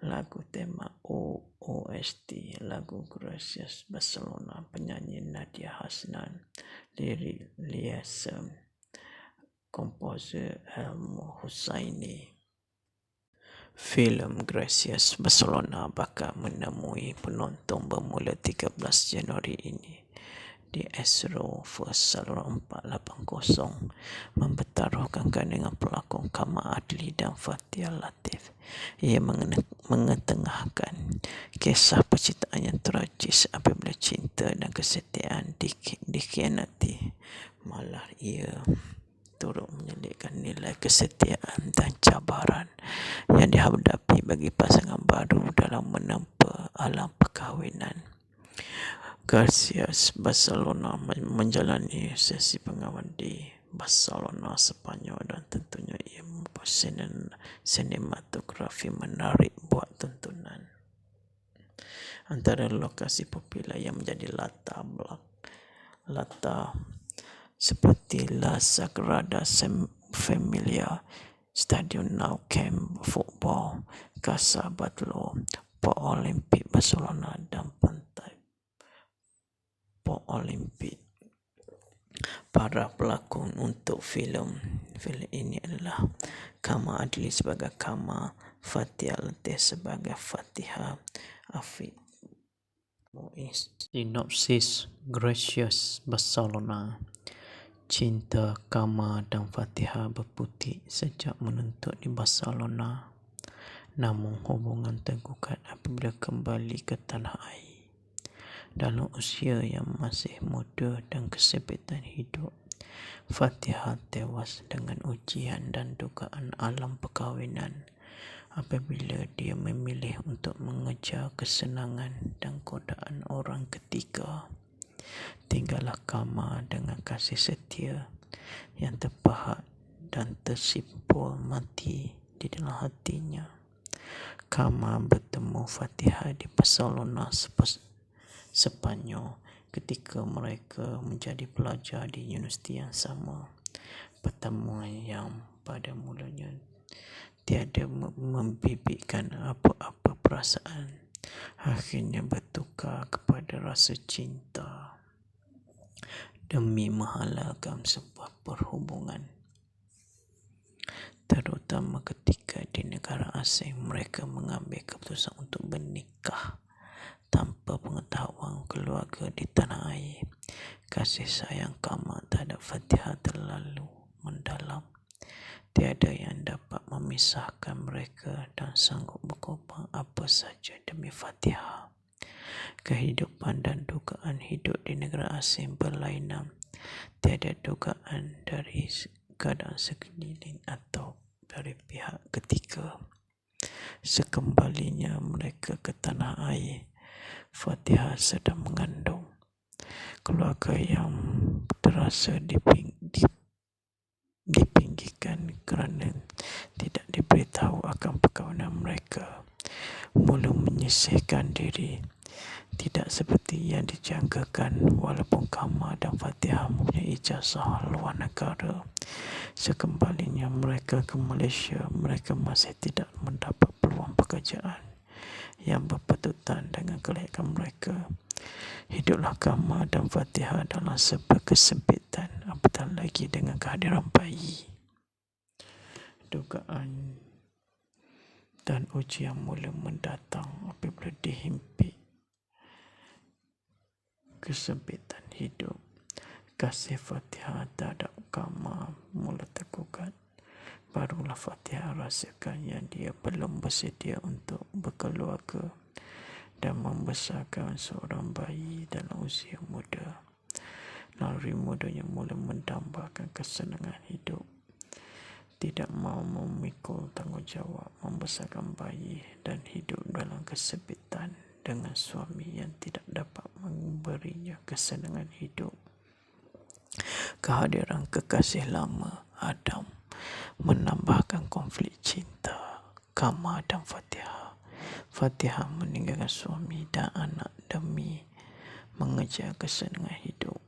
Lagu tema OST lagu Gracias Barcelona, penyanyi Nadia Hasnan, lirik Liasem, komposer Elmo Hussaini. Filem Gracias Barcelona bakal menemui penonton bermula 13 Januari ini di Astro First saluran 480, mempertaruhkan dengan pelakon Kama Adli dan Fatihah Latif. Ia mengetengahkan kisah percintaan yang tragis apabila cinta dan kesetiaan dikhianati. Malah ia turut menyelipkan nilai kesetiaan dan cabaran yang dihadapi bagi pasangan baru dalam menempa alam perkahwinan. Gracias Barcelona menjalani sesi pengawan di Barcelona, Sepanyol, dan tentunya ia mempunyai sinematografi menarik buat tontonan. Antara lokasi popular yang menjadi latar seperti La Sagrada Familia, Stadium Nou Camp Football, Casa Batlló, Port Olympic Barcelona dan Pantai Port Olympic. Para pelakon untuk filem ini adalah Kama Adli sebagai Kama, Fatihah Latif sebagai Fatihah, Afiq Muiz. Sinopsis Gracias Barcelona. Cinta Kama dan Fatihah berputik sejak menuntut di Barcelona. Namun hubungan tergugat apabila kembali ke tanah air. Dalam usia yang masih muda dan kesempitan hidup, Fatihah tewas dengan ujian dan dugaan alam perkahwinan apabila dia memilih untuk mengejar kesenangan dan godaan orang ketiga. Tinggallah Kama dengan kasih setia yang terpahat dan tersimpul mati di dalam hatinya. Kama bertemu Fatihah di Barcelona, Sepanyol ketika mereka menjadi pelajar di universiti yang sama. Pertemuan yang pada mulanya tiada membibitkan apa-apa perasaan, akhirnya bertukar kepada rasa cinta demi menghalalkan sebuah perhubungan. Terutama ketika di negara asing mereka mengambil keputusan untuk bernikah tanpa pengetahuan keluarga di tanah air. Kasih sayang Kama terhadap Fatihah terlalu mendalam. Tiada yang dapat memisahkan mereka dan sanggup berkorban apa saja demi Fatihah. Kehidupan dan dugaan hidup di negara asing berlainan. Tiada dugaan dari keadaan sekeliling atau dari pihak ketiga. Sekembalinya mereka ke tanah air, Fatihah sedang mengandung keluarga yang terasa dipinggirkan kerana tidak diberitahu akan perkahwinan mereka. Mula menyisihkan diri, tidak seperti yang dijangkakan, walaupun Kamal dan Fatihah mempunyai ijazah luar negara. Sekembalinya mereka ke Malaysia, mereka masih tidak mendapat peluang pekerjaan yang berpatutan dengan kelayakan mereka. Hiduplah Kamal dan Fatihah dalam serba kesempitan, apatah lagi dengan kehadiran bayi. Dugaan dan ujian mula mendatang apabila dihimpit kesempitan hidup. Kasih Fatihah terhadap Kamal mula tergugat. Barulah Fatihah rasakan yang dia belum bersedia untuk berkeluarga dan membesarkan seorang bayi dalam usia muda. Naluri mudanya mula mendambakan kesenangan hidup. Tidak mahu memikul tanggungjawab membesarkan bayi dan hidup dalam kesempitan dengan suami yang tidak dapat memberinya kesenangan hidup. Kehadiran kekasih lama Adam menambahkan konflik cinta Kamal dan Fatihah. Fatihah meninggalkan suami dan anak demi mengejar kesenangan hidup.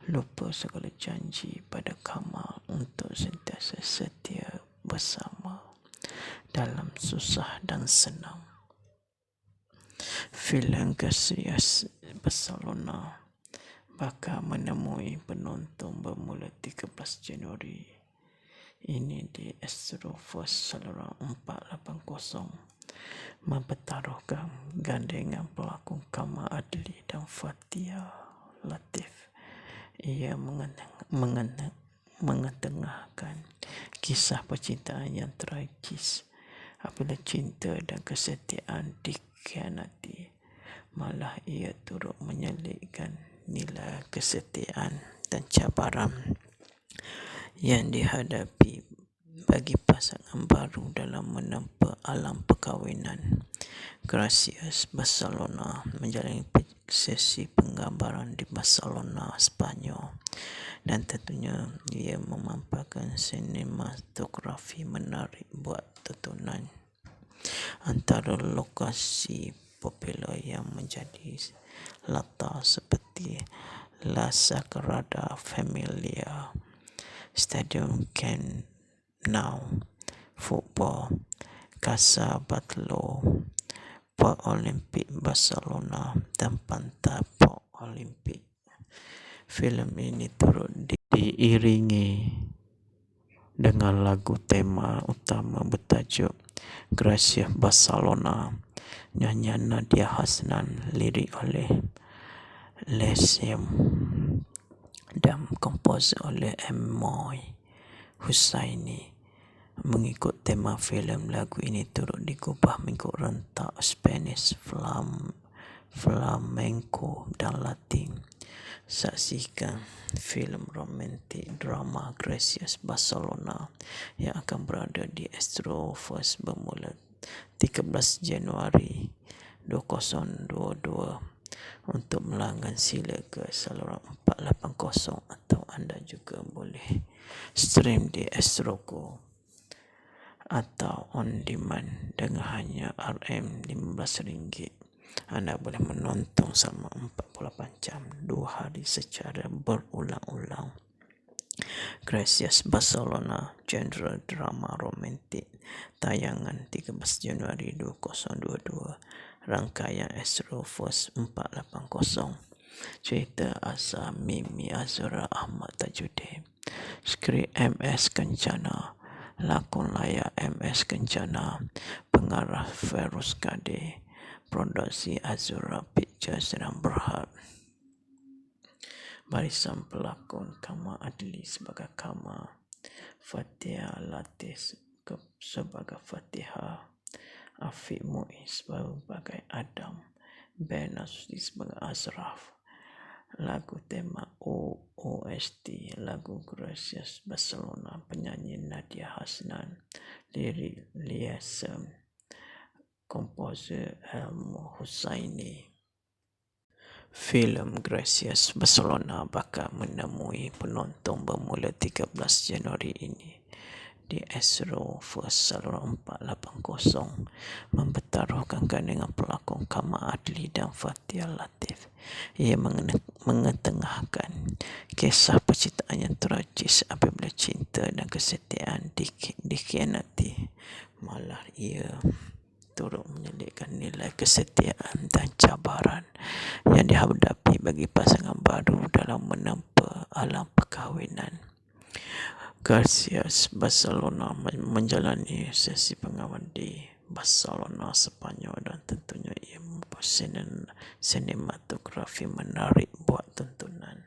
Lupa segala janji pada Kamal untuk sentiasa setia bersama dalam susah dan senang. Filem Gracias Barcelona bakal menemui penonton bermula 13 Januari ini di Astrofirst saluran 480, mempertaruhkan gandengan pelakon Kamal Adli dan Fathia Latif. Ia mengetengahkan kisah percintaan yang tragis apabila cinta dan kesetiaan dikhianati. Malah ia turut menyelitkan nilai kesetiaan dan cabaran yang dihadapi bagi pasangan baru dalam menempa alam perkahwinan. Gracias Barcelona menjalani sesi penggambaran di Barcelona, Sepanyol, dan tentunya ia memampahkan sinematografi menarik buat tontonan. Antara lokasi popular yang menjadi latar seperti La Sagrada Familia, Stadium Camp Nou, Football, Casa Batlló, Park Olimpik Barcelona dan Pantai Park Olimpik. Filem ini turut diiringi dengan lagu tema utama bertajuk Gracias Barcelona, nyanyian Nadia Hasnan, lirik oleh Lesem dan komposer oleh Moy Hussaini. Mengikut tema filem, lagu ini turut digubah mengikut rentak Spanish, flamenco dan Latin. Saksikan filem romantik drama Gracias Barcelona yang akan berada di Astrofirst bermula 13 Januari 2022. Untuk melanggan sila ke saluran 480 atau anda juga boleh stream di Astrogo atau on demand dengan hanya RM15. Anda boleh menonton selama 48 jam 2 hari secara berulang-ulang. Gracias Barcelona, genre drama romantik, tayangan 13 Januari 2022, rangkaian Astrofirst 480. Cerita asal Mimi Azura Ahmad Tajuddin, skrip MS Kencana, lakon layar MS Kencana, pengarah Feroz Kadir, produksi Azura Pictures dan Berhad. Barisan pelakon Kamal Adli sebagai Kamal, Fatihah Latif sebagai Fatihah, Afiq Muiz sebagai Adam, Ben Nasution sebagai Ashraf. Lagu tema OST lagu Gracias Barcelona, penyanyi Nadia Hasnan, lirik Liasem, komposer Elmo Husaini. Filem Gracias Barcelona bakal menemui penonton bermula 13 Januari ini di Astro First Saluran 480, mempertaruhkan dengan pelakon Kamal Adli dan Fatihah Latif. Ia mengetengahkan kisah percintaan yang tragis apabila cinta dan kesetiaan dikhianati. Malah ia turut menyelipkan nilai kesetiaan dan cabaran yang dihadapi bagi pasangan baru dalam menempa alam perkahwinan. Gracias Barcelona menjalani sesi pengawan di Barcelona, Sepanyol, dan tentunya ia membuat sinematografi menarik buat tontonan.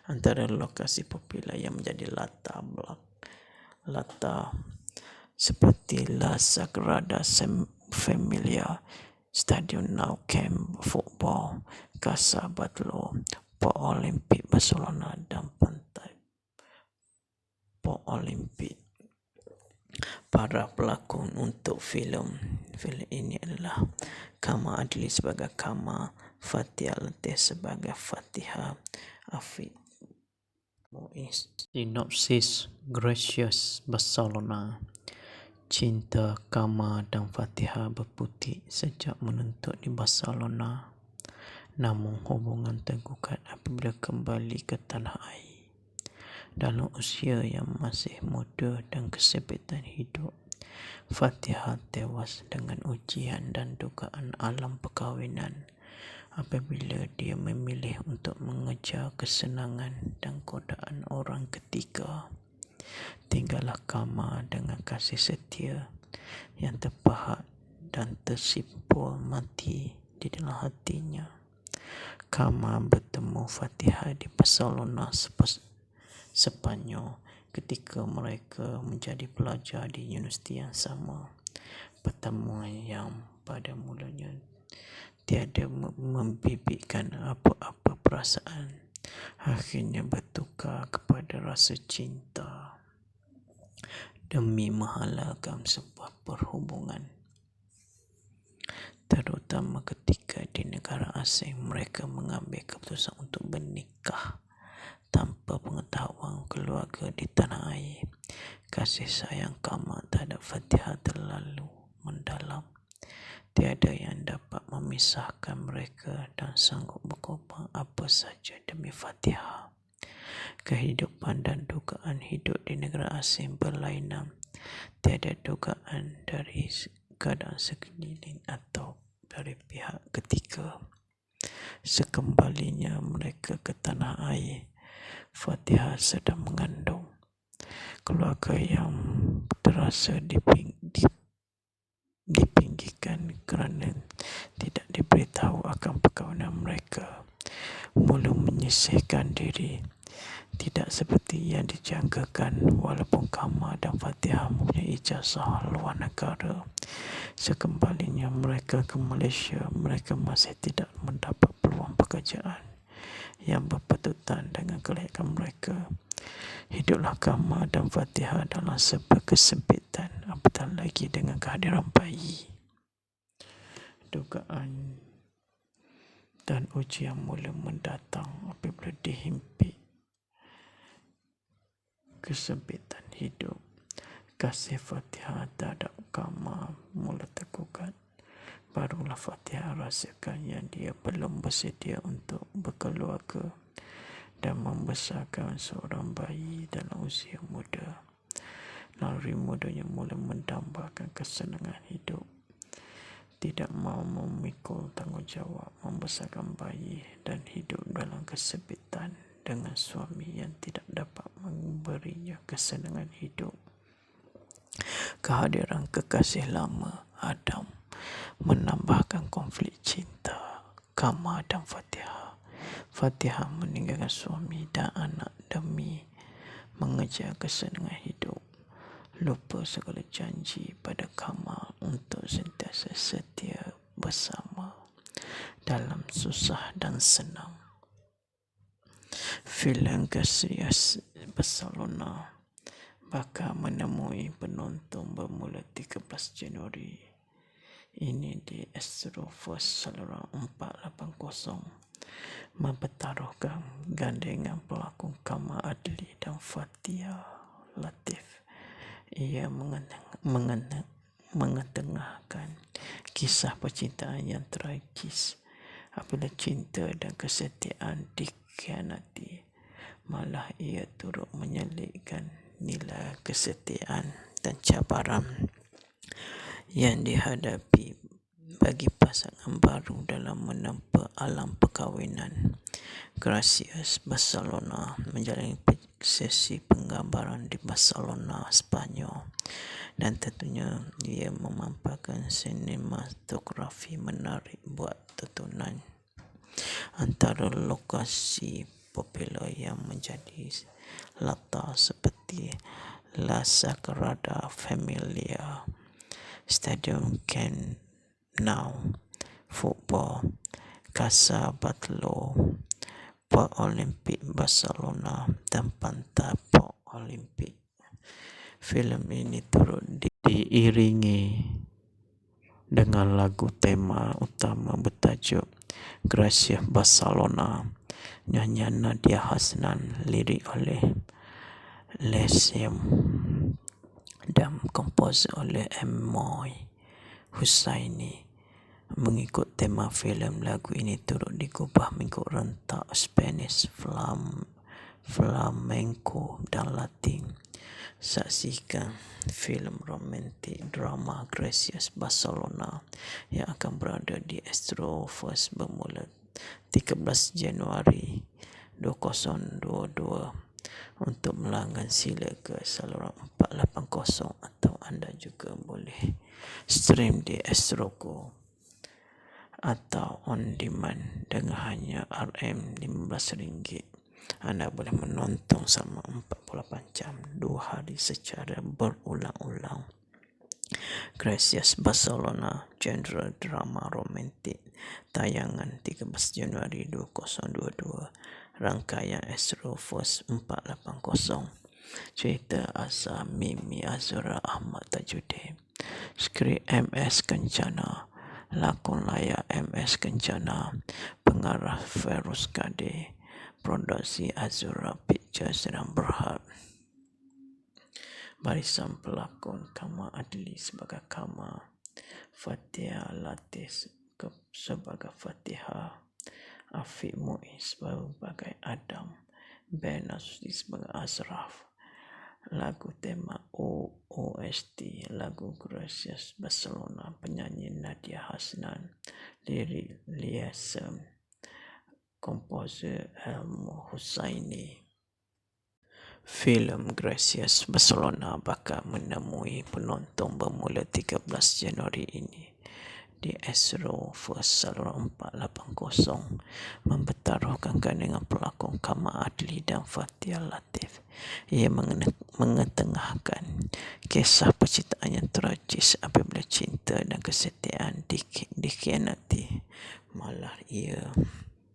Antara lokasi popular yang menjadi latar seperti La Sagrada Familia, Stadion Nou Camp Football, Casa Batlló, Port Olympic Barcelona, dan pantai Port Olympic. Para pelakon untuk filem ini adalah Kamal Adli sebagai Kamal, Fatihah Latif sebagai Fatihah, Afiq Muiz. Sinopsis Gracias Barcelona. Cinta Kamal dan Fatihah berputik sejak menuntut di Barcelona. Namun hubungan tergugat apabila kembali ke tanah air. Dalam usia yang masih muda dan kesempitan hidup, Fatihah tewas dengan ujian dan dugaan alam perkahwinan apabila dia memilih untuk mengejar kesenangan dan godaan orang ketiga. Tinggallah Kamal dengan kasih setia yang terpahat dan tersimpul mati di dalam hatinya. Kamal bertemu Fatihah di Barcelona, Sepanyol, ketika mereka menjadi pelajar di universiti yang sama. Pertemuan yang pada mulanya tiada membibitkan apa-apa perasaan, akhirnya bertukar kepada rasa cinta demi menghalalkan sebuah perhubungan. Terutama ketika di negara asing mereka mengambil keputusan untuk bernikah tanpa pengetahuan keluarga di tanah air. Kasih sayang Kamal terhadap Fatihah terlalu mendalam. Tiada yang dapat memisahkan mereka dan sanggup berkorban apa saja demi Fatihah. Kehidupan dan dugaan hidup di negara asing berlainan. Tiada dugaan dari keadaan sekeliling atau dari pihak ketiga. Sekembalinya mereka ke tanah air, Fatihah sedang mengandung. Keluarga yang terasa dipinggirkan kerana tidak diberitahu akan perkahwinan mereka, mula menyisihkan diri. Tidak seperti yang dijangkakan, walaupun Kamal dan Fatihah mempunyai ijazah luar negara. Sekembalinya mereka ke Malaysia, mereka masih tidak mendapat peluang pekerjaan yang berpatutan dengan kelayakan mereka. Hiduplah Kamal dan Fatihah dalam sebuah kesempitan, apatah lagi dengan kehadiran bayi. Dugaan dan ujian mula mendatang apabila dihimpit kesempitan hidup. Kasih Fatihah terhadap Kamal mula tergugat. Barulah Fatihah rasakan yang dia belum bersedia untuk berkeluarga dan membesarkan seorang bayi dalam usia muda. Naluri mudanya mula mendambakan kesenangan hidup. Tidak mahu memikul tanggungjawab membesarkan bayi dan hidup dalam kesempitan dengan suami yang tidak dapat memberinya kesenangan hidup. Kehadiran kekasih lama, Adam, menambahkan konflik cinta Kamal dan Fatihah. Fatihah meninggalkan suami dan anak demi mengejar kesenangan hidup, lupa segala janji pada Kamal untuk sentiasa setia bersama dalam susah dan senang. Filem Gracias Barcelona bakal menemui penonton bermula 13 Januari ini di Astrofirst saluran 480, mempertaruhkan gandengan pelakon Kamal Adli dan Fathia Latif. Ia mengetengahkan kisah percintaan yang tragis apabila cinta dan kesetiaan dikhianati. Malah ia turut menyelipkan nilai kesetiaan dan cabaran yang dihadapi bagi pasangan baru dalam menempa alam perkahwinan. Gracias Barcelona menjalani sesi penggambaran di Barcelona, Sepanyol, dan tentunya ia memampakkan sinematografi menarik buat tontonan. Antara lokasi popular yang menjadi latar seperti La Sagrada Familia, Stadium Camp Nou, Football, Casa Batlló, Port Olympic Barcelona dan Pantai Port Olympic. Filem ini turut diiringi dengan lagu tema utama bertajuk Gracias Barcelona, nyanyian Nadia Hasnan, lirik oleh Lesem dan komposer oleh Moy Hussaini. Mengikut tema filem, lagu ini turut digubah mengikut rentak Spanish, flamenco dan Latin. Saksikan filem romantik drama Gracias Barcelona yang akan berada di Astrofirst bermula 13 Januari 2022. Untuk melanggan sila ke saluran 480 atau anda juga boleh stream di Astrogo atau on demand dengan hanya RM15. Anda boleh menonton selama 48 jam 2 hari secara berulang-ulang. Gracias Barcelona, genre drama romantik, tayangan 13 Januari 2022. Rangkaian Astrofirst 480. Cerita asal Mimi Azura Ahmad Tajuddin. Skrip MS Kencana. Lakon layar MS Kencana. Pengarah Feroz Kadir. Produksi Azura Pictures dan Berhad. Barisan pelakon Kamal Adli sebagai Kamal, Fathia Latif sebagai Fatihah, Afiq Muiz sebagai Adam, Ben Nasution sebagai Ashraf. Lagu tema OST lagu Gracias Barcelona, penyanyi Nadia Hasnan, lirik Lesem, komposer Elmo Hussaini. Filem Gracias Barcelona bakal menemui penonton bermula 13 Januari ini di Astrofirst saluran 480, mempertaruhkan gandengan pelakon Kamal Adli dan Fathia Latif. Ia mengetengahkan kisah percintaan yang tragis apabila cinta dan kesetiaan dikhianati. Malah ia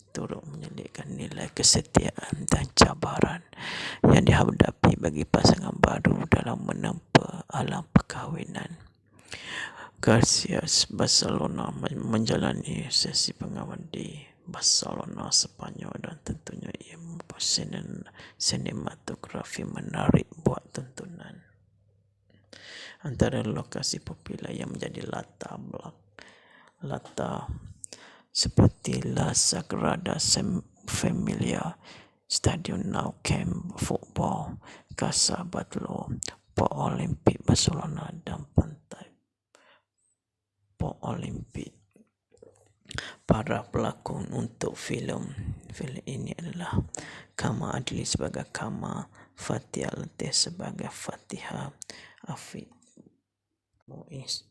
turut menyelipkan nilai kesetiaan dan cabaran yang dihadapi bagi pasangan baru dalam menempa alam perkahwinan. Gracias Barcelona menjalani sesi penggambaran di Barcelona, Sepanyol, dan tentunya ia membuat sinematografi menarik buat tontonan. Antara lokasi popular yang menjadi latar seperti La Sagrada Familia, Stadium Nou Camp Football, Casa Batlló, Port Olympic Barcelona dan Pantai Port Olympic. Para pelakon untuk filem ini adalah Kamal Adli sebagai Kamal, Fathia Latif sebagai Fatihah, Afiq Muiz